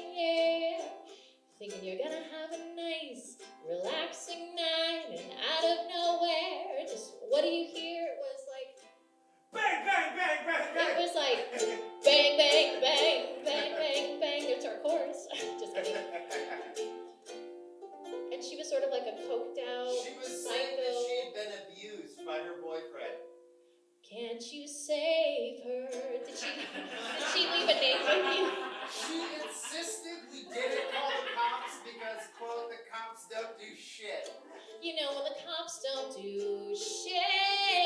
thinking you're gonna have a nice, relaxing night, and out of nowhere, just what do you hear? It was like Bang, bang, bang, bang, bang. it was like bang, bang, bang, bang, bang, bang. It's our chorus. Just kidding. And she was sort of like a coked out She was saying that psycho. she had been abused by her boyfriend. Can't you save her? Did she leave a name for you? She insisted we didn't call the cops because, quote, the cops don't do shit. You know, when the cops don't do shit.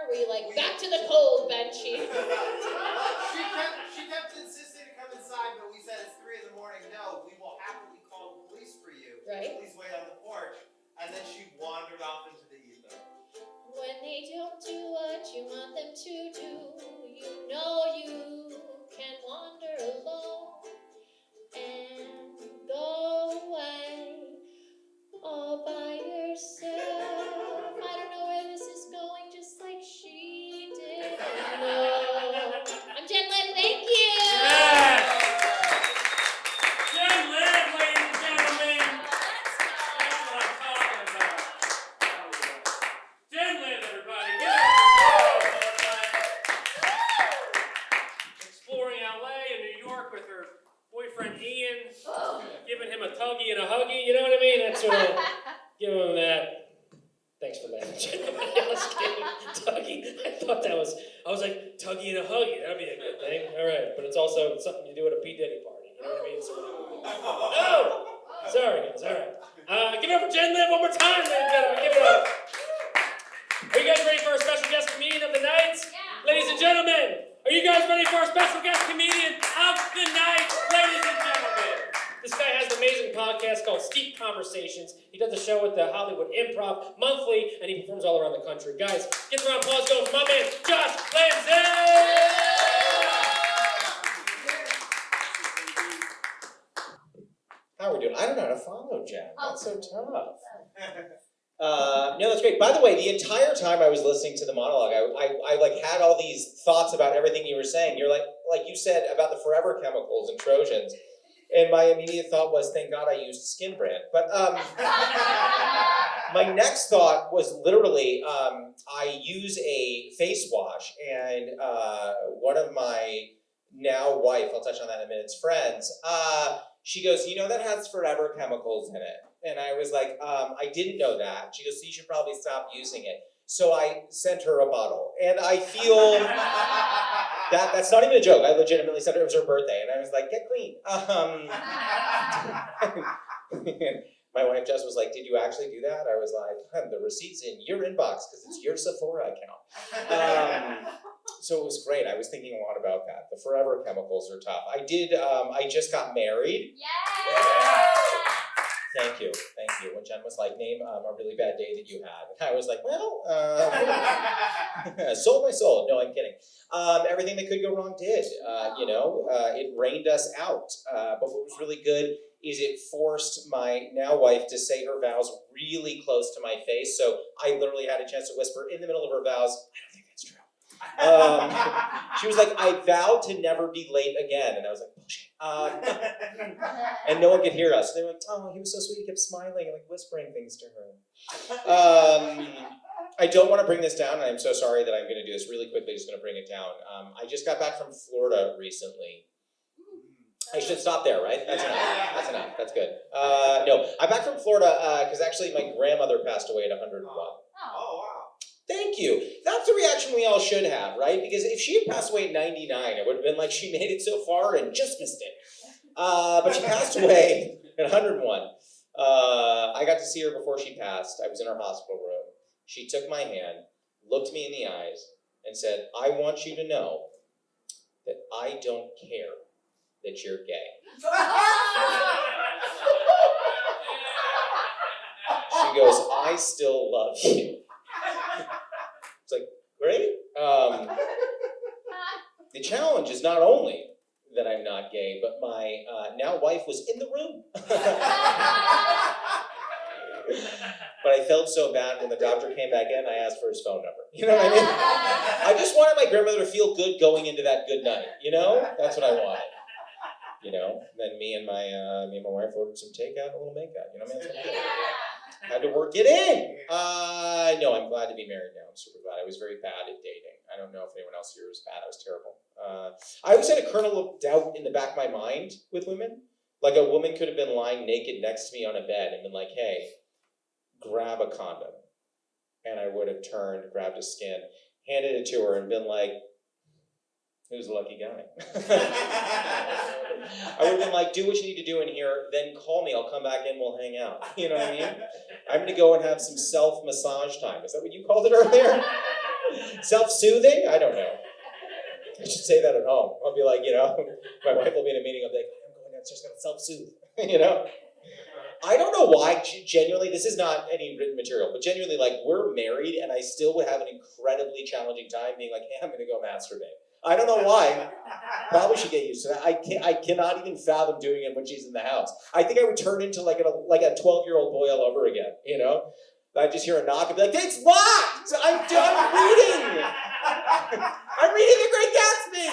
Were you like, back to the cold, Benji? She kept insisting to come inside, but we said it's 3 in the morning. No, we will happily call the police for you. Right. Please wait on the porch. And then she wandered off into the ether. When they don't do what you want them to do, you know you can wander alone and go away all by yourself. I don't know where this is going, just like she did. No. I'm Jen Lynn, thank you. Yes! Jen Lynn, ladies and gentlemen. That's what I'm talking about. Jen Lynn, everybody. Give it up. Exploring LA and New York with her boyfriend Ian, giving him a tuggy and a huggy. You know what I mean? That's sort of give him that. Thanks for laughing, Jen. I was kidding. Tuggy. I was like, tuggy and a huggy. That'd be a good thing. All right, but it's also something you do at a P. Diddy party. You know what I mean? So, no! Sorry, guys. All right. Give it up for Jen Lynn one more time, ladies and gentlemen. Give it up. Are you guys ready for our special guest comedian of the night? Yeah. Ladies and gentlemen, are you guys ready for our special guest comedian of the night? Ladies and gentlemen. This guy has an amazing podcast called Steep Conversations. He does a show with the Hollywood Improv monthly, and he performs all around the country. Guys, get a round of applause going for my man, Josh Lanzet! How are we doing? I don't know how to follow Jen. That's so tough. No, that's great. By the way, the entire time I was listening to the monologue, I like had all these thoughts about everything you were saying. You're like you said about the forever chemicals and Trojans. And my immediate thought was, thank God I used Skin Brand. But my next thought was literally, I use a face wash, and one of my now wife, I'll touch on that in a minute, friends, she goes, you know that has forever chemicals in it. And I was like, I didn't know that. She goes, so you should probably stop using it. So I sent her a bottle. And I feel that's not even a joke. I legitimately sent her, it was her birthday. And I was like, get clean. My wife Jess was like, did you actually do that? I was like, the receipt's in your inbox because it's your Sephora account. So it was great. I was thinking a lot about that. The forever chemicals are tough. I just got married. Yeah. Thank you. When Jen was like, name a really bad day that you had. And I was like, well, sold my soul. No, I'm kidding. Everything that could go wrong did. It rained us out. But what was really good is it forced my now wife to say her vows really close to my face. So I literally had a chance to whisper in the middle of her vows, I don't think that's true. She was like, I vowed to never be late again. And I was like, bullshit. And no one could hear us. They were like, oh, he was so sweet. He kept smiling and like whispering things to her. I don't want to bring this down, and I'm so sorry that I'm going to do this really quickly. Just going to bring it down. I just got back from Florida recently. I should stop there, right? That's enough. That's good. No, I'm back from Florida because actually my grandmother passed away at 101. Oh, wow. Thank you. That's the reaction we all should have, right? Because if she had passed away at 99, it would have been like she made it so far and just missed it. But she passed away at 101. I got to see her before she passed. I was in her hospital room. She took my hand, looked me in the eyes, and said, I want you to know that I don't care that you're gay. She goes, I still love you. It's like, great. The challenge is not only that I'm not gay, but my now wife was in the room. But I felt so bad when the doctor came back in, I asked for his phone number. You know what I mean? I just wanted my grandmother to feel good going into that good night. You know? That's what I wanted. You know? Then me and my wife ordered some takeout and a little makeout. You know what I mean? Had to work it in. No, I'm glad to be married now. I'm super glad. I was very bad at dating. I don't know if anyone else here was bad. I was terrible. I always had a kernel of doubt in the back of my mind with women. Like a woman could have been lying naked next to me on a bed and been like, hey, grab a condom. And I would have turned, grabbed a skin, handed it to her and been like, who's a lucky guy? I would have been like, do what you need to do in here, then call me, I'll come back in, we'll hang out. You know what I mean? I'm gonna go and have some self-massage time. Is that what you called it earlier? Self-soothing? I don't know. I should say that at home. I'll be like, my wife will be in a meeting, I'll be like, I'm going downstairs, gonna self-soothe, I don't know why, genuinely, this is not any written material, but genuinely, like, we're married, and I still would have an incredibly challenging time being like, hey, I'm gonna go masturbate. I don't know why. Probably should get used to that. I cannot even fathom doing it when she's in the house. I think I would turn into like a 12-year-old boy all over again, I just hear a knock and be like, it's locked! I'm reading! I'm reading The Great Gatsby!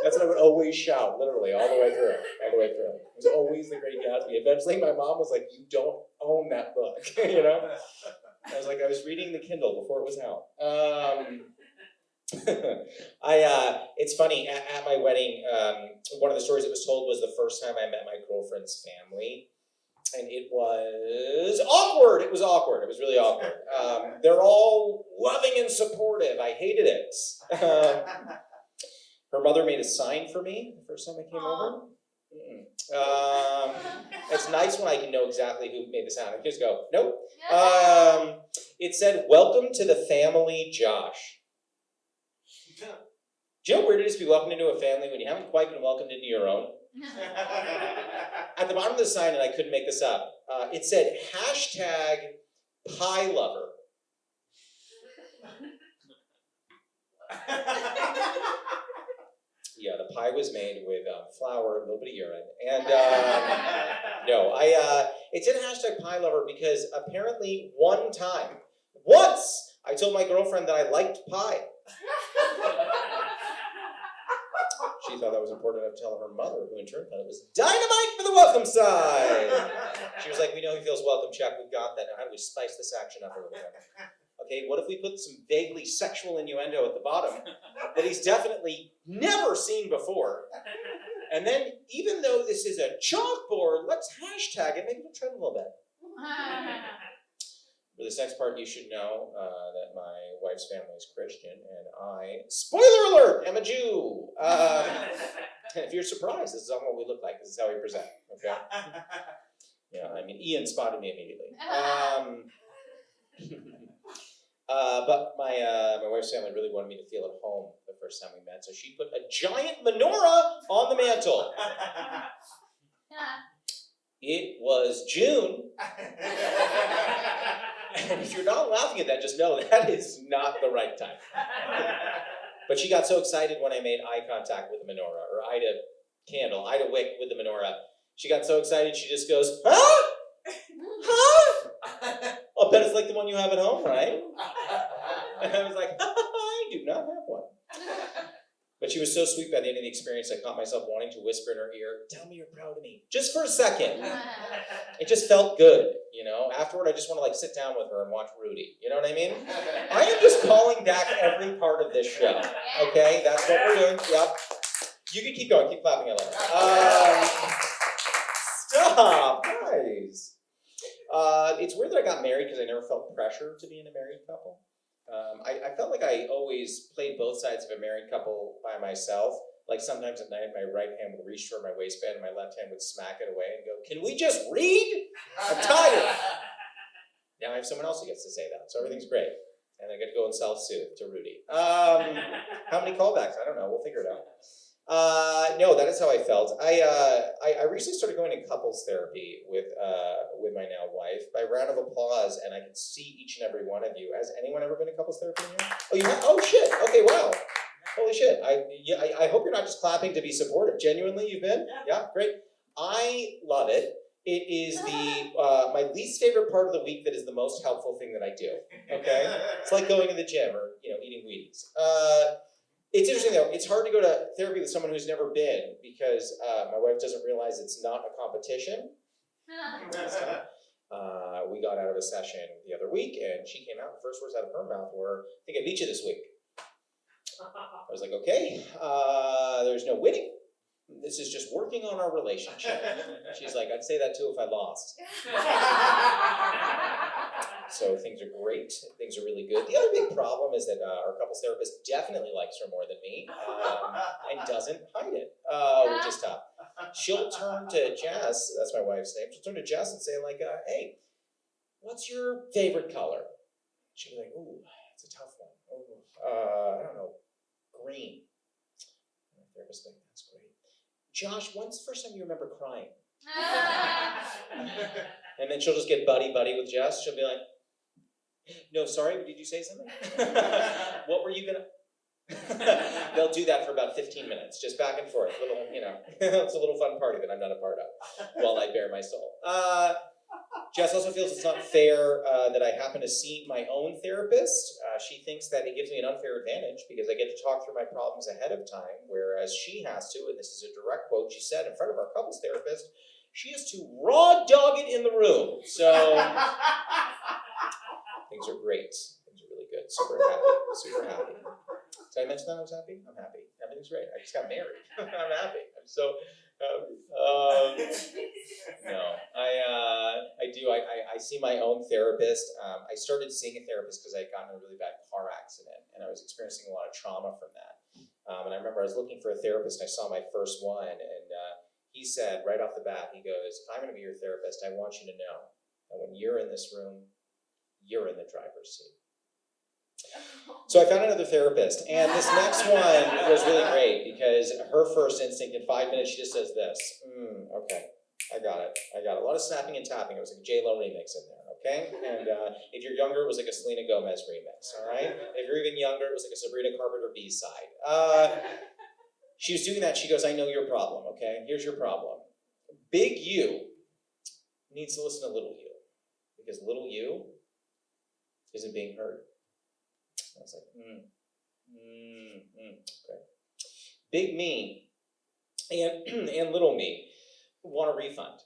That's what I would always shout, literally, all the way through. It was always The Great Gatsby. Eventually my mom was like, you don't own that book, I was like, I was reading the Kindle before it was out. It's funny, at my wedding, one of the stories that was told was the first time I met my girlfriend's family. And it was awkward. It was really awkward. They're all loving and supportive. I hated it. Her mother made a sign for me the first time I came over. It's nice when I can know exactly who made the sound. I just go, nope. It said, welcome to the family, Josh. Do you know how weird it is to be welcomed into a family when you haven't quite been welcomed into your own? At the bottom of the sign, and I couldn't make this up, it said, #pie lover. Yeah, the pie was made with flour, a little bit of urine, and it said #pie lover because apparently once, I told my girlfriend that I liked pie. She thought that was important enough to tell her mother, who in turn thought it was dynamite for the welcome sign. She was like, we know he feels welcome, Chuck, we've got that. Now how do we spice this action up a little bit? Okay, what if we put some vaguely sexual innuendo at the bottom that he's definitely never seen before? And then, even though this is a chalkboard, let's hashtag it, maybe we'll trend a little bit. For this next part, you should know that my wife's family is Christian, and I, spoiler alert, am a Jew. If you're surprised, this is not what we look like. This is how we present, okay? Yeah, I mean, Ian spotted me immediately. But my wife's family really wanted me to feel at home the first time we met, so she put a giant menorah on the mantle. It was June. And if you're not laughing at that, just know that is not the right time. But she got so excited when I made eye contact with the menorah, or Ida wick with the menorah. She got so excited, she just goes, huh? Huh? I'll bet it's like the one you have at home, right? And I was like, I do not have one. But she was so sweet by the end of the experience, I caught myself wanting to whisper in her ear, tell me you're proud of me. Just for a second. It just felt good, Afterward, I just want to sit down with her and watch Rudy. You know what I mean? I am just calling back every part of this show. Okay? That's what we're doing. Yep. You can keep going. Keep clapping at it. Stop. Guys. It's weird that I got married because I never felt pressure to be in a married couple. I felt like I always played both sides of a married couple by myself. Like sometimes at night, my right hand would reach toward my waistband and my left hand would smack it away and go, can we just read? I'm tired. Now I have someone else who gets to say that, so everything's great. And I get to go and self-soothe to Rudy. How many callbacks? I don't know. We'll figure it out. No, that is how I felt. I recently started going to couples therapy with my now wife. By round of applause, and I can see each and every one of you. Has anyone ever been to couples therapy here? Oh, you have? Oh, shit. Okay, wow. Holy shit. I hope you're not just clapping to be supportive. Genuinely, you've been? Yeah, great. I love it. It is my least favorite part of the week that is the most helpful thing that I do. Okay? It's like going to the gym or, eating Wheaties. It's interesting though, it's hard to go to therapy with someone who's never been because my wife doesn't realize it's not a competition. We got out of a session the other week and she came out, the first words out of her mouth were, I think I beat you this week. I was like, okay, there's no winning. This is just working on our relationship. She's like, I'd say that too if I lost. So things are great. Things are really good. The other big problem is that our couples therapist definitely likes her more than me and doesn't hide it, which is tough. She'll turn to Jess, that's my wife's name, she'll turn to Jess and say like, hey, what's your favorite color? she'd be like, ooh, it's a tough one. Ooh, I don't know, green. And my therapist like, that's great. Josh, when's the first time you remember crying? And then she'll just get buddy with Jess. She'll be like, no, sorry, did you say something? What were you gonna? They'll do that for about 15 minutes, just back and forth. Little, it's a little fun party that I'm not a part of while I bare my soul. Jess also feels it's not fair that I happen to see my own therapist. She thinks that it gives me an unfair advantage because I get to talk through my problems ahead of time, whereas she has to, and this is a direct quote she said in front of our couples therapist, she has to raw dog it in the room. So things are great. Things are really good. Super happy. Did I mention that I was happy? I'm happy. Everything's great. I just got married. I'm happy. I'm so happy. No, I do. I see my own therapist. I started seeing a therapist because I had gotten in a really bad car accident, and I was experiencing a lot of trauma from that. And I remember I was looking for a therapist, and I saw my first one, and he said right off the bat, he goes, if I'm going to be your therapist, I want you to know that when you're in this room, you're in the driver's seat. So I found another therapist, and this next one was really great because her first instinct in 5 minutes, she just says this. Okay, I got it. A lot of snapping and tapping. It was like a J-Lo remix in there, okay? And if you're younger, it was like a Selena Gomez remix, all right? If you're even younger, it was like a Sabrina Carpenter B-side. She was doing that. She goes, I know your problem, okay? Here's your problem. Big you needs to listen to little you because little you isn't being heard. I was like, okay. Big me and little me want a refund.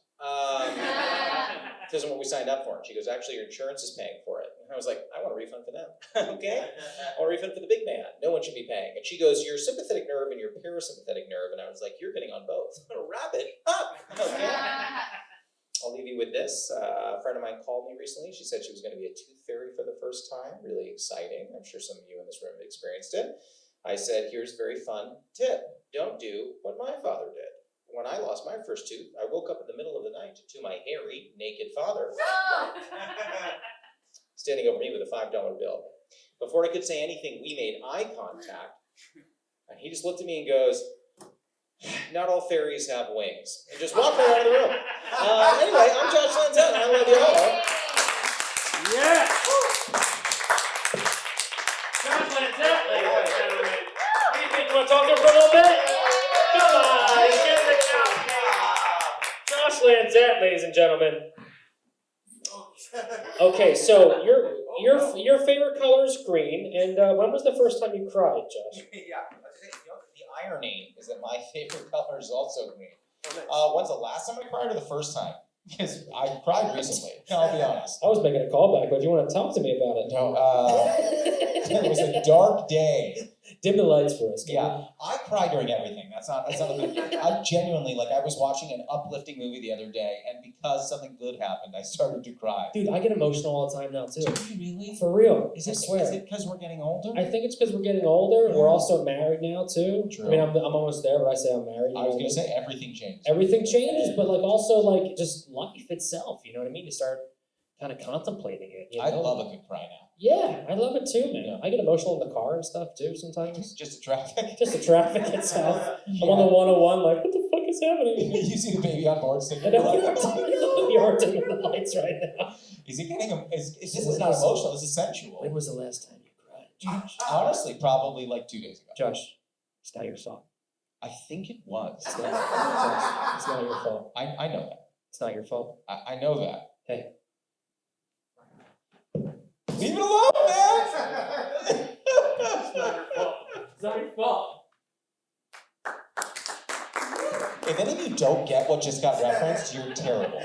This isn't what we signed up for. And she goes, actually, your insurance is paying for it. And I was like, I want a refund for them. Okay? I want a refund for the big man. No one should be paying. And she goes, your sympathetic nerve and your parasympathetic nerve. And I was like, you're getting on both. Wrap it up. Okay? I'll leave you with this. A friend of mine called me recently. She said she was going to be a tooth fairy for the first time. Really exciting. I'm sure some of you in this room have experienced it. I said, here's a very fun tip. Don't do what my father did. When I lost my first tooth, I woke up in the middle of the night to my hairy, naked father standing over me with a $5 bill. Before I could say anything, we made eye contact. And he just looked at me and goes, not all fairies have wings. And just walked right out of the room. Anyway, I'm Josh Lanzet, and I love you all. Yeah! Josh Lanzet, ladies and gentlemen. What do you think? You want to talk to him for a little bit? Come on, he's getting the couch. Josh Lanzet, ladies and gentlemen. Okay, so your favorite color is green, and when was the first time you cried, Josh? Yeah, the irony is that my favorite color is also green. When's the last time I cried or the first time? Because I cried recently, I'll be honest. I was making a callback, but if you want to talk to me about it. No, it was a dark day. Dim the lights for us. Yeah, I cry during everything. That's not a good. I genuinely, I was watching an uplifting movie the other day, and because something good happened, I started to cry. Dude, I get emotional all the time now too. Do you really? For real. Is I it swear. because we're getting older? I think it's because we're getting older. Yeah. We're also married now too. True. I mean, I'm almost there, but I say I'm married. I was gonna say everything changed. Everything changes, but also just life itself. You know what I mean? You start kind of contemplating it. You know? I love a good cry now. Yeah, I love it too, man. Yeah. I get emotional in the car and stuff too sometimes. Just the traffic. Just the traffic itself. Yeah. I'm on the 101, like, what the fuck is happening? You see the baby on board I singing. know you're hard to the lights right now. Is he getting? This is not emotional. This is sensual. When was the last time you cried, Josh? Honestly, probably 2 days ago. Josh, it's not your fault. I think it was. It's not your fault. I know that. It's not your fault. I know that. Hey. Leave it alone, man. It's not your fault. It's not your fault. If any of you don't get what just got referenced, you're terrible.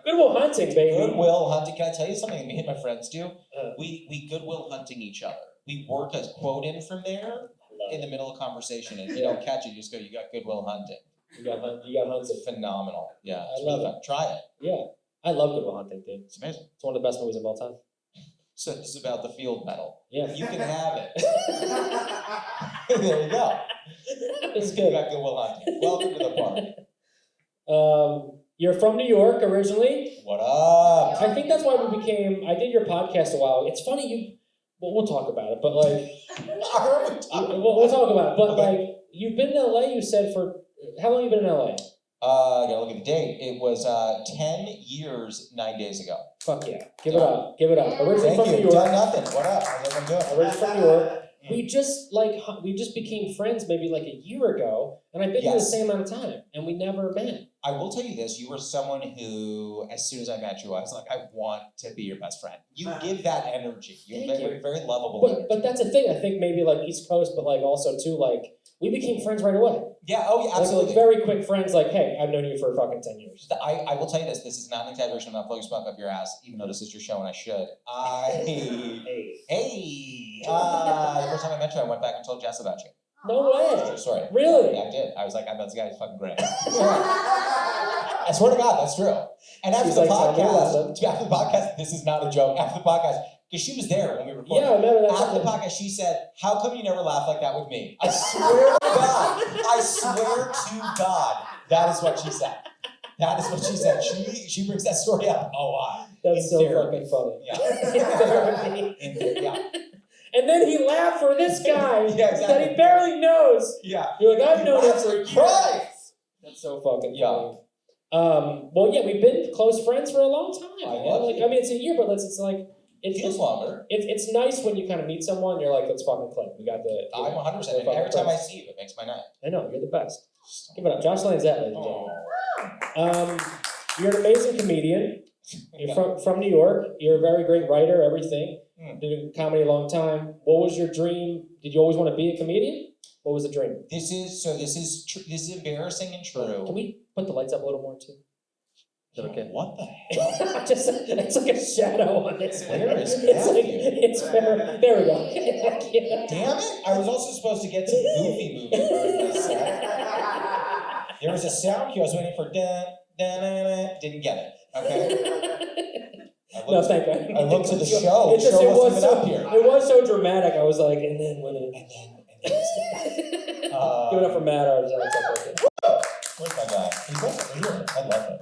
Goodwill Hunting, baby. Goodwill Hunting. Can I tell you something me and my friends do? We Goodwill Hunting each other. We work a quote in from there in the middle of conversation, and if you don't catch it, you just go, you got Goodwill Hunting. You got Hunting. It's phenomenal. Yeah, I love it. Try it. Yeah. I love Goodwill Hunting, dude. It's amazing. It's one of the best movies of all time. So this is about the field medal. Yeah. You can have it. There you go. It's You good. got Goodwill Hunting. Welcome to the party. You're from New York originally. What up? I think that's why we became. I did your podcast a while. It's funny we'll talk about it, but like we'll talk about it. But like you've been to LA. You said for how long have you been in LA? Gotta look at the date. It was 10 years, 9 days ago. Fuck yeah! Give it up! Give it up! Originally Thank from you. New York. Done nothing. What up? How's everyone doing? Originally from New York. We just became friends maybe like a year ago, and I've been here the same amount of time, and we never met. I will tell you this, you were someone who, as soon as I met you, I was like, I want to be your best friend. You give that energy. You're Thank very, you. very lovable energy. But that's the thing. I think maybe like East Coast, but like also too like we became friends right away. Yeah, oh yeah, absolutely. Like very quick friends. Like, hey, I've known you for fucking 10 years. I will tell you this is not an exaggeration. I'm not blowing smoke up your ass, even though this is your show and I should. The first time I met you, I went back and told Jess about you. No way. True story. Really? Yeah, I did. I was like, I bet this guy is fucking great. I swear to God, that's true. And after the podcast, this is not a joke. After the podcast, because she was there when we recorded. Yeah, I remember that. After the podcast, she said, "How come you never laugh like that with me?" I swear to God. I swear to God, that is what she said. That is what she said. She brings that story up a lot. That's so therapy. fucking funny. Yeah. Yeah. And then he laughed for this guy Yeah, exactly. that he barely knows. Yeah. You're like, I've known him That's for a years. prize. That's so fucking Yeah. funny. Well, yeah, we've been close friends for a long time. I man. love Like, you. I mean, it's a year, but it's like It feels longer. It's nice when you kind of meet someone. You're like, let's fucking click. We got the. I'm 100%. we're And fucking every time I friends. see you, it makes my night. I know you're the best. Give it up, Josh Lanzet, ladies and Oh. gentlemen. You're an amazing comedian. You're Yeah. from New York. You're a very great writer. Everything. Mm. Doing comedy a long time. What was your dream? Did you always want to be a comedian? What was the dream? This is embarrassing and true. Can we put the lights up a little more too? Is that okay? What the hell? Just it's like a shadow on this. Where is It's like Matthew? it's fair. There we go. Yeah. Damn it! I was also supposed to get some Goofy movie during this set. There was a sound cue. I was waiting for dun, dun, dun, dun. Didn't get it. Okay. No, thank you. I looked to the show. It just The it show was wasn't so up here. it was so dramatic. I was like, and then when it. And then Give it up for Matt. Where's my guy? He's also here. I love him.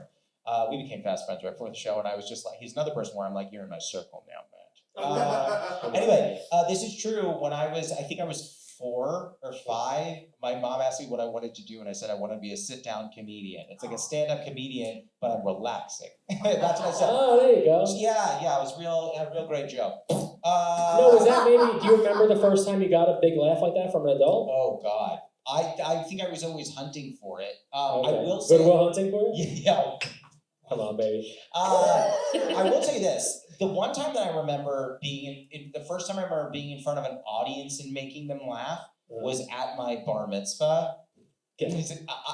We became fast friends right before the show, and I was just like, he's another person where I'm like, you're in my circle now, Matt. Anyway, this is true. When I think I was 4 or 5, my mom asked me what I wanted to do, and I said I want to be a sit-down comedian. It's like a stand-up comedian, but I'm relaxing. That's what I said. Oh, there you go. Yeah, it was a real great joke. No, was that maybe? Do you remember the first time you got a big laugh like that from an adult? Oh God, I think I was always hunting for it. Okay. I will say, Goodwill Hunting for you? yeah. Come on, baby. I will tell you this. The one time that I remember the first time I remember being in front of an audience and making them laugh was at my bar mitzvah.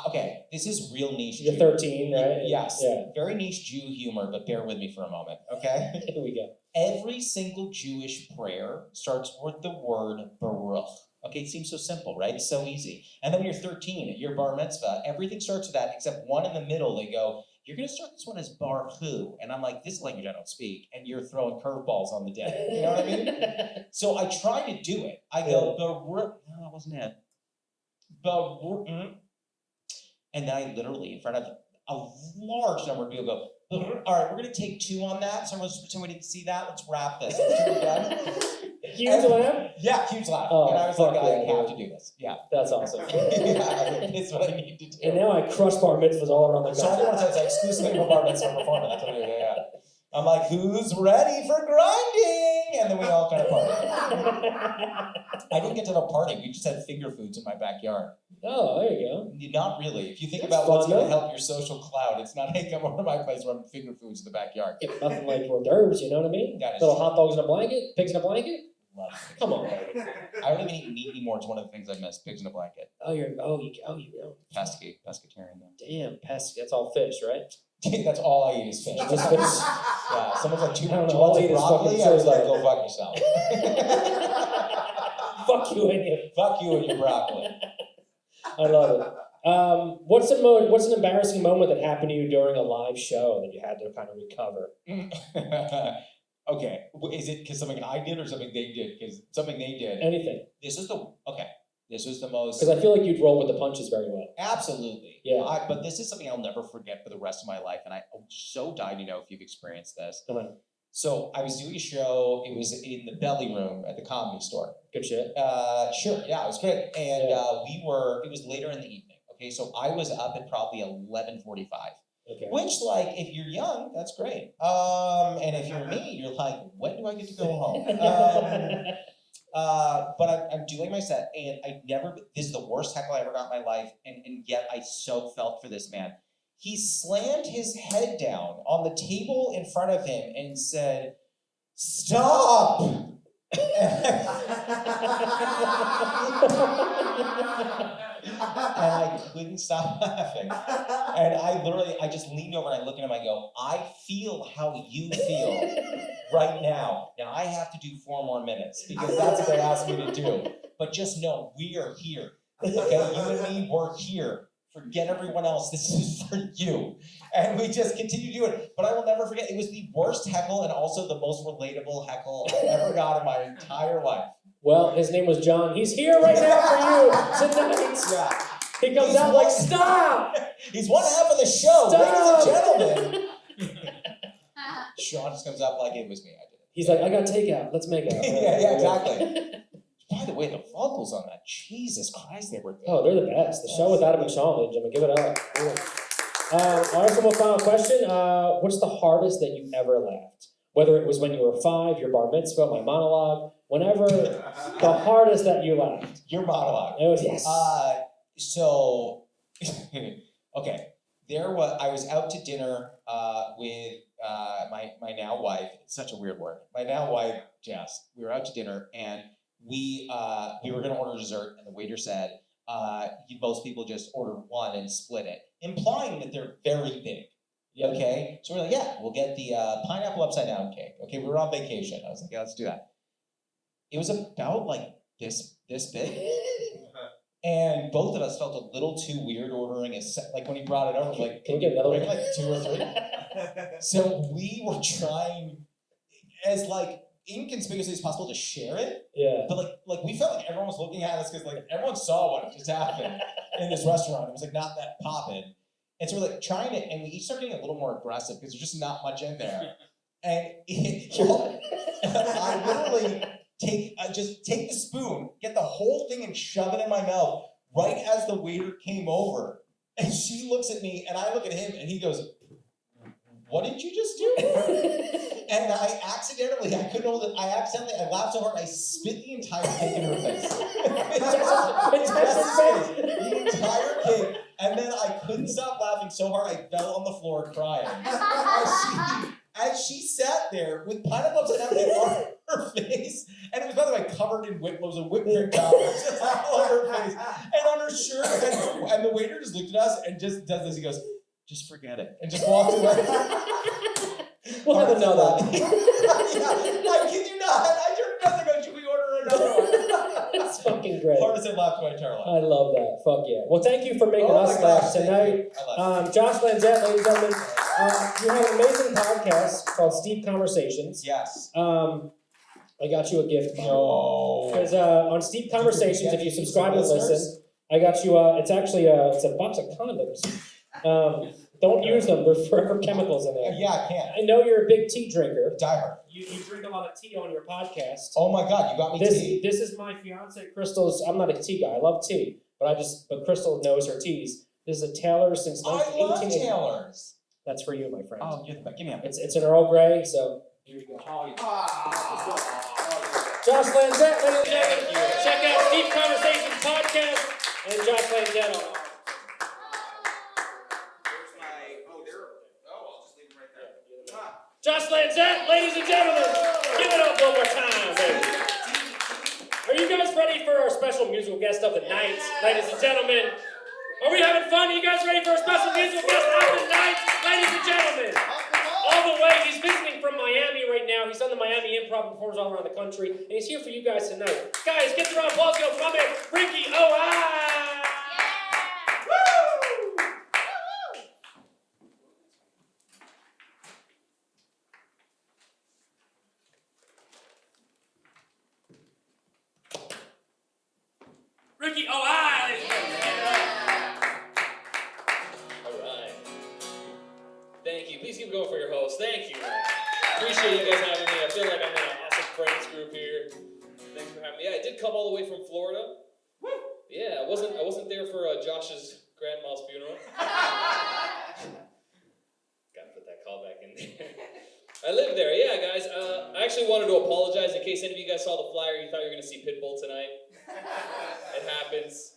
Okay, this is real niche. You're Jew. 13, right? Yes. Yeah. Very niche Jew humor, but bear with me for a moment, okay? Here we go. Every single Jewish prayer starts with the word Baruch. Okay, it seems so simple, right? It's so easy. And then when you're 13 at your bar mitzvah, everything starts with that except one in the middle. They go, you're going to start this one as Bar Hu. And I'm like, this language I don't speak. And you're throwing curveballs on the day. You know what I mean? So I try to do it. I go, Baruch. No, that wasn't it. Baruch. And then I literally, in front of a large number of people, go, all right, we're going to take 2 on that. So let's pretend we didn't see that. Let's wrap this. Let's done. Huge laugh? Yeah, huge laugh. Oh, and I was fuck like, yeah, I have dude. to do this. Yeah. That's awesome. Yeah, it's what I need to do. And now I crush bar mitzvahs all around the So I country. didn't want to say it's exclusively for bar mitzvah performance. That's what I do. Yeah. I'm like, who's ready for grinding? And then we all kind of party. I didn't get to the party. We just had finger foods in my backyard. Oh, there you go. Not really. If you think That's about what's fun, going to though. help your social cloud, it's not, hey, come over to my place where I'm finger foods in the backyard. Yeah, nothing like hors d'oeuvres, you know what I mean? That is Little true. hot dogs in a blanket, pigs in a blanket. Love it. Come on, baby. I don't even eat meat anymore. It's one of the things I miss. Pigs in a blanket. You know. Pescatarian though. Damn, pesky. That's all fish, right? That's all I eat is fish. Just fish. Yeah, someone's like, do you I don't want know, all I some eat is broccoli? fucking I was like, turkey. go fuck yourself. Fuck you and you. Fuck you and your broccoli. I love it. What's an embarrassing moment that happened to you during a live show that you had to kind of recover? Okay, is it because something I did or something they did? Because something they did. Anything. This is the okay. This was the most. Because I feel like you'd roll with the punches very well. Absolutely. Yeah. But this is something I'll never forget for the rest of my life, and I'm so dying to know if you've experienced this. Come on. So I was doing a show. It was in the Belly Room at the Comedy Store. Good shit. Sure. Yeah, it was great. And it was later in the evening. Okay, so I was up at probably 11:45. Okay. Which, like, if you're young, that's great. And if you're me, you're like, when do I get to go home? But I'm doing my set, and this is the worst heckle I ever got in my life, and yet I so felt for this man. He slammed his head down on the table in front of him and said, "Stop!" And I couldn't stop laughing. And I just leaned over and I looked at him, I go, I feel how you feel right now. Now I have to do 4 more minutes because that's what they asked me to do. But just know, we are here. Okay, you and me, we're here. Forget everyone else, this is for you. And we just continue to do it. But I will never forget, it was the worst heckle and also the most relatable heckle I ever got in my entire life. Well, his name was John. He's here right now for you tonight. Yeah. He comes out like, stop! He's one half of the show, Stop! ladies and gentlemen. Sean just comes up like it was me. I did it. He's like, I got takeout. Let's make out. yeah, exactly. By the way, the vocals on that, Jesus Christ, they were good. Oh, they're the best. The show with Adam and Sean, Jimmy. Give it up. All right, so one final question. What's the hardest that you've ever laughed? Whether it was when you were 5, your bar mitzvah, my monologue, whenever, the hardest that you laughed. Your monologue. It was, yes. So, okay. I was out to dinner with my now wife. It's such a weird word. My now wife, Jess. We were out to dinner, and we were going to order dessert, and the waiter said, most people just order one and split it, implying that they're very big. Okay? So we're like, yeah, we'll get the pineapple upside down cake. Okay, we were on vacation. I was like, yeah, let's do that. It was about like this big. And both of us felt a little too weird ordering a set. Like when he brought it over, like, can we get another one? Like 2 or 3? So we were trying as like inconspicuously as possible to share it. Yeah. But like we felt like everyone was looking at us because like everyone saw what just happened in this restaurant. It was like not that poppin'. And so we're like trying it, and we each start getting a little more aggressive because there's just not much in there. And I literally take the spoon, get the whole thing and shove it in my mouth right as the waiter came over. And she looks at me and I look at him and he goes, "What did you just do?" And I accidentally laughed so hard I spit the entire cake in her face. The entire cake. And then I couldn't stop laughing so hard I fell on the floor crying. As she sat there with pineapple upside down on her face, and it was, by the way, covered in whipped cream powder just all over her face, and on her shirt, and the waiter just looked at us and just does this. He goes, "Just forget it," and just walks away. We'll have another. Yeah, I kid you not. I turned around and go, "Should we order another one?" That's fucking great. Hardest I've laughed in my entire life. I love that. Fuck yeah. Well, thank you for making us laugh tonight. Josh Lanzet, ladies and gentlemen. You have an amazing podcast called Steep Conversations. Yes. I got you a gift. No. Because on Steep Conversations, if you subscribe and listen, I got you. It's actually it's a box of condoms. Don't use them. There's forever chemicals in there. Yeah, I can't. I know you're a big tea drinker. Diehard. You drink a lot of tea on your podcast. Oh my God, you got me tea. This is my fiance Crystal's. I'm not a tea guy. I love tea, but Crystal knows her teas. This is a Taylor since 1980. I love Taylor's. That's for you, my friend. Oh, give me a. It's an Earl Grey, so here you go. Josh Lanzet, ladies and gentlemen. Check out Deep Conversations podcast and Josh Lanzet on. Josh Lanzet, ladies and gentlemen. Give it up one more time, baby. Are you guys ready for our special musical guest of the night, ladies and gentlemen? Are we having fun? Are you guys ready for our special musical guest of the night, ladies and gentlemen? All the way, he's visiting from Miami right now. He's done the Miami Improv and performs all around the country, and he's here for you guys tonight. Guys, get the round of applause. Go from it, Ricky O.I. Ricky. Oh, I. All right. Thank you. Please keep going for your host. Thank you. Appreciate you guys having me. I feel like I'm in an awesome friends group here. Thanks for having me. Yeah, I did come all the way from Florida. Yeah, I wasn't there for Josh's grandma's funeral. Gotta put that call back in there. I live there, yeah, guys. I actually wanted to apologize in case any of you guys saw the flyer. You thought you were gonna see Pitbull tonight. It happens.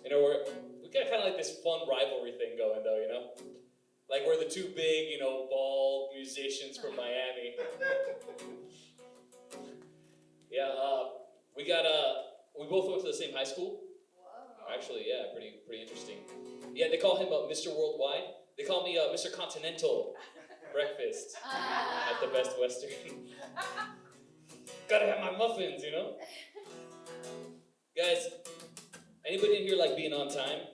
You know, we got kind of like this fun rivalry thing going, though. You know, like we're the two big, you know, bald musicians from Miami. Yeah, we both went to the same high school. Whoa. Actually, yeah, pretty interesting. Yeah, they call him Mr. Worldwide. They call me Mr. Continental Breakfast at the Best Western. Gotta have my muffins, you know? Guys, anybody in here like being on time?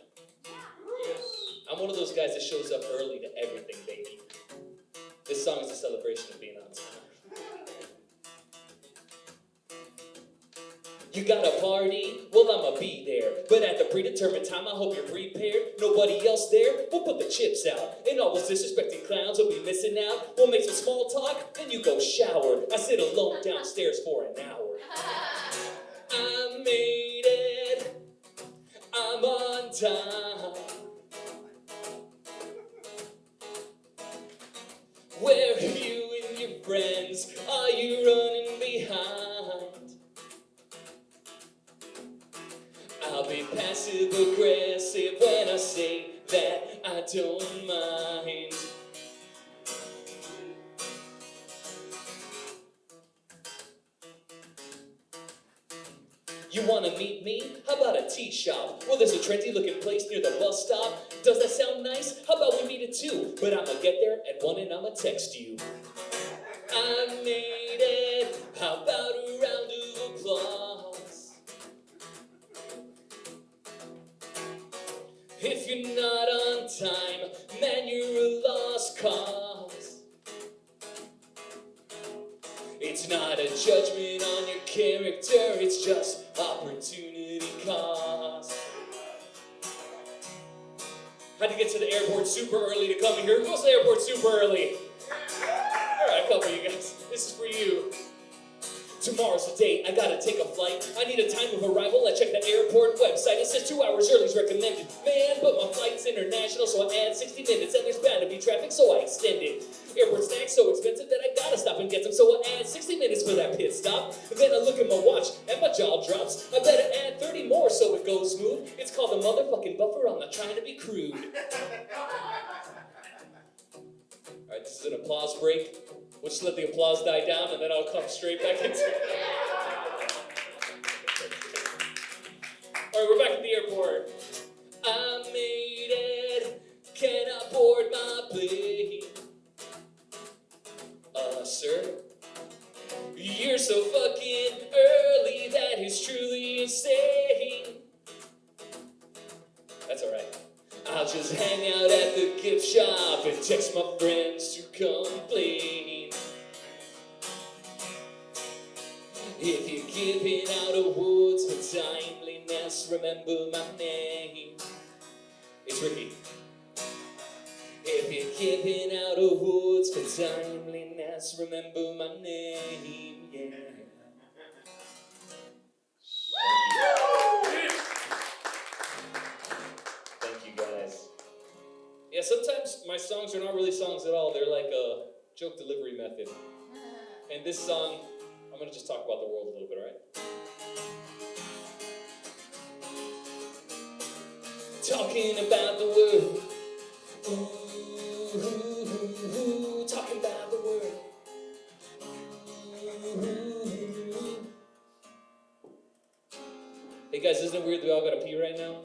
I'm one of those guys that shows up early to everything, baby. This song is a celebration of being on time. You got a party? Well, I'ma be there. But at the predetermined time, I hope you're prepared. Nobody else there? We'll put the chips out. And all those disrespecting clowns will be missing out. We'll make some small talk, then you go shower. I sit alone downstairs for an hour. I made it. I'm on time. Where are you and your friends? Are you running behind? I'll be passive aggressive when I say that I don't mind. You wanna meet me? How about a tea shop? Well, there's a trendy looking place near the bus stop. Does that sound nice? How about we meet at 2? But I'ma get there at 1 and I'ma text you. I made it. How about a round of applause? If you're not on time, man, you're a lost cause. It's not a judgment on your character, it's just opportunity cost. Had to get to the airport super early to come here. Who goes to the airport super early? Alright, a couple of you guys. This is for you. Tomorrow's the date, I gotta take a flight. I need a time of arrival, I check the airport website. It says 2 hours early is recommended. Man, but my flight's international, so I add 60 minutes. And there's bound to be traffic, so I extend it. Airport snacks so expensive that I gotta stop and get them. So I add 60 minutes for that pit stop. Then I look at my watch, and my jaw drops. I better add 30 more so it goes smooth. It's called the motherfucking buffer, I'm not trying to be crude. Alright, this is an applause break. We'll just let the applause die down, and then I'll come straight back into it. All right, we're back at the airport. I made it. Can I board my plane? Sir? You're so fucking early, that is truly insane. That's all right. I'll just hang out at the gift shop and text my friends to complain. If you're giving out awards for timeliness, remember my name. It's Ricky. If you're giving out awards for timeliness, remember my name. Yeah. Thank you guys. Yeah, sometimes my songs are not really songs at all. They're like a joke delivery method. And this song, I'm going to just talk about the world a little bit, all right? Talking about the world. Ooh, talking about the world. Ooh. Hey guys, isn't it weird that we all got to pee right now?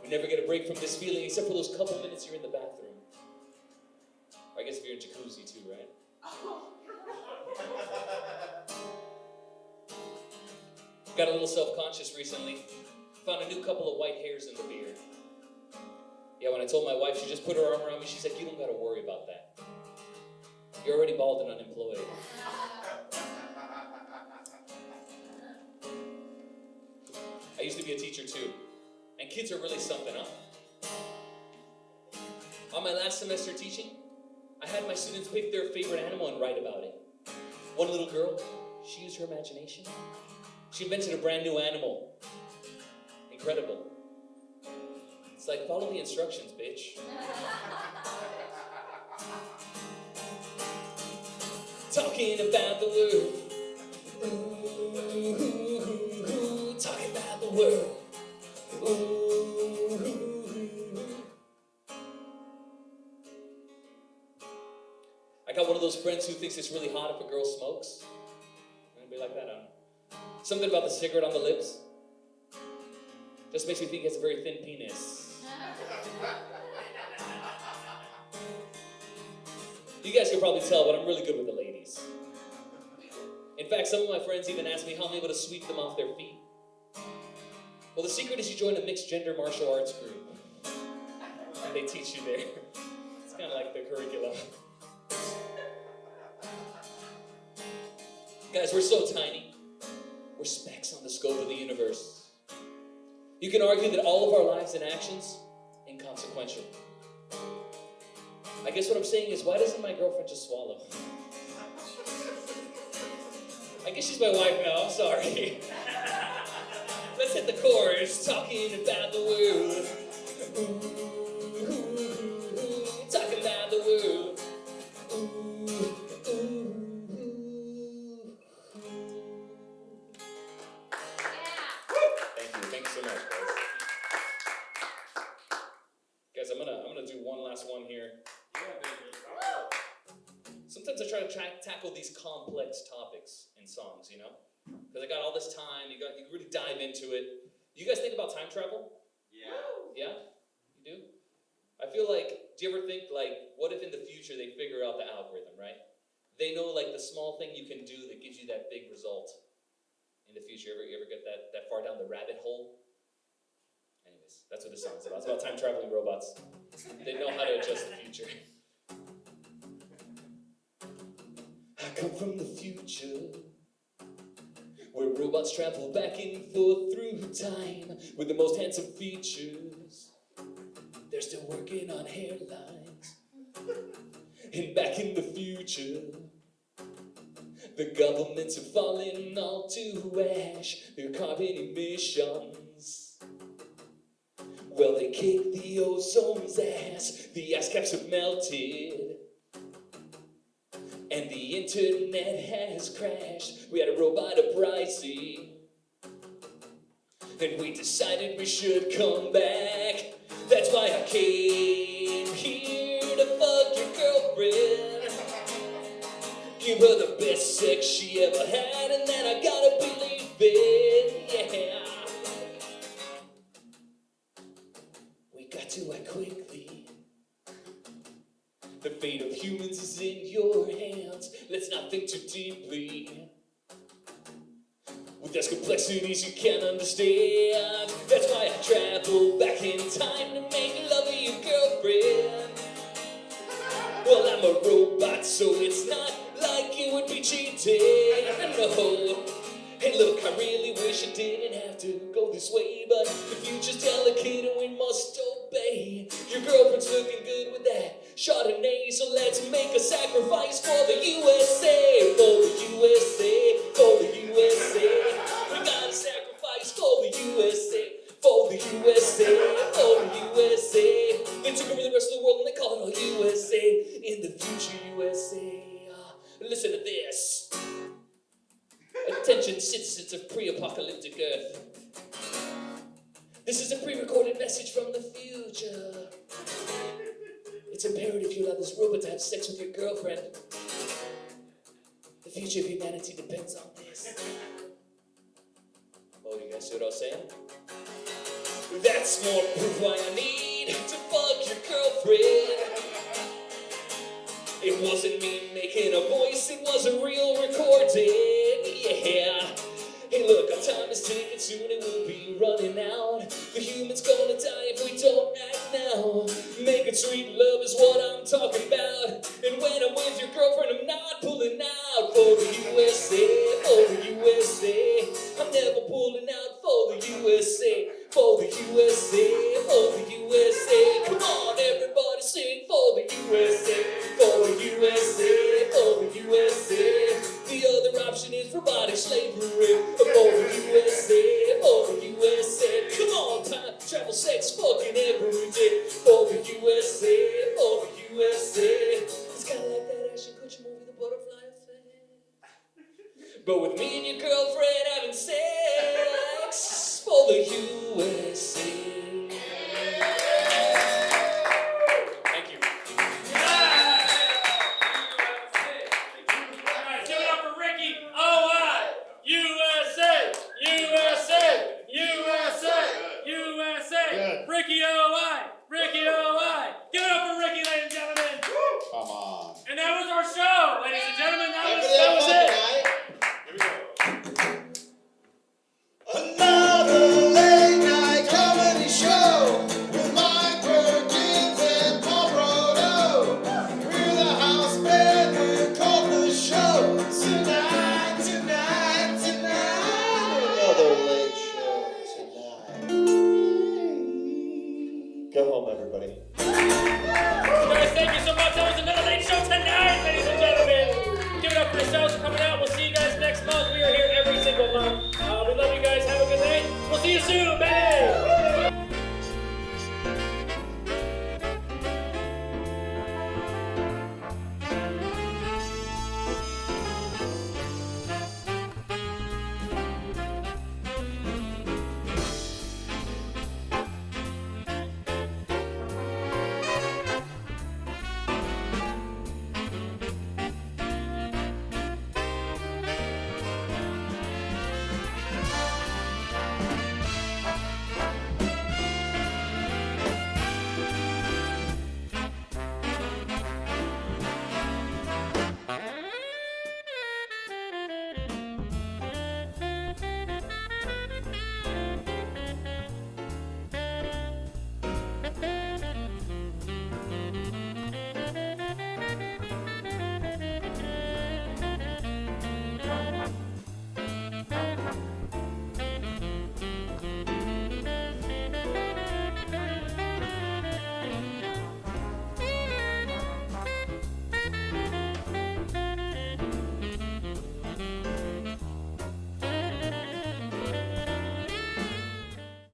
We never get a break from this feeling except for those couple minutes you're in the bathroom. Or I guess if you're in jacuzzi too, right? Got a little self-conscious recently. Found a new couple of white hairs in the beard. Yeah, when I told my wife, she just put her arm around me. She's like, you don't gotta worry about that. You're already bald and unemployed. I used to be a teacher too, and kids are really something, huh? On my last semester teaching, I had my students pick their favorite animal and write about it. One little girl, she used her imagination. She invented a brand new animal. Incredible. It's like, follow the instructions, bitch. Talking about the world. Ooh, talking about the world. Ooh. I got one of those friends who thinks it's really hot if a girl smokes. Anybody like that? I don't know. Something about the cigarette on the lips just makes me think he has a very thin penis. You guys can probably tell, but I'm really good with the ladies. In fact, some of my friends even ask me how I'm able to sweep them off their feet. Well, the secret is you join a mixed gender martial arts group. And they teach you there. It's kind of like the curriculum. Guys, we're so tiny. We're specks on the scope of the universe. You can argue that all of our lives and actions are inconsequential. I guess what I'm saying is, why doesn't my girlfriend just swallow? I guess she's my wife now, I'm sorry. Let's hit the chorus, talking about the world. Ooh, talking about the world. Thank you so much, guys. Guys, I'm gonna do one last one here. Sometimes I try to tackle these complex topics in songs, you know? Because I got all this time, you can really dive into it. You guys think about time travel? Yeah. Yeah? You do? I feel like, do you ever think, like, what if in the future they figure out the algorithm, right? They know, like, the small thing you can do that gives you that big result in the future. You ever get that far down the rabbit hole? Anyways, that's what this song's about. It's about time traveling robots. They know how to adjust the future. I come from the future, where robots travel back and forth through time with the most handsome features. They're still working on hairlines. And back in the future, the governments have fallen all to ash, their carbon emissions. Well, they kicked the ozone's ass, the ice caps have melted. And the internet has crashed. We had a robot uprising. And we decided we should come back. That's why I came here to fuck your girlfriend. Give her the best sex she ever had, and then I gotta believe it, yeah. We got to act quickly. The fate of humans is in your hands. Let's not think too deeply. Well, there's complexities you can't understand. That's why I travel back in time to make love with your girlfriend. Well, I'm a robot, so it's not like it would be cheating. No. Hey, look, I really wish it didn't have to go this way, but the future's delicate and we must obey. Your girlfriend's looking good with that Chardonnay, so let's make a sacrifice for the USA, for the USA, for the USA. We gotta sacrifice for the USA, for the USA, for the USA. They took over the rest of the world and they call it all USA. In the future, USA. Listen to this. Attention, citizens of pre-apocalyptic Earth. This is a pre-recorded message from the future. It's imperative you allow this robot to have sex with your girlfriend. The future of humanity depends on this. Oh, you guys see what I was saying? That's more proof why I need to fuck your girlfriend. It wasn't me making a voice, it was a real recording, yeah. Hey look, our time is ticking, soon it will be running out. The human's gonna die if we don't act now. Making sweet love is what I'm talking about. And when I'm with your girlfriend, I'm not pulling out for the USA, for the USA. I'm never pulling out for the USA. slavery. For the USA, for the USA. Come on, time travel, sex, fucking every day. For the USA, for the USA. It's kind of like that Ashton Kutcher movie, The Butterfly Effect. But with me and your girlfriend having sex for the USA.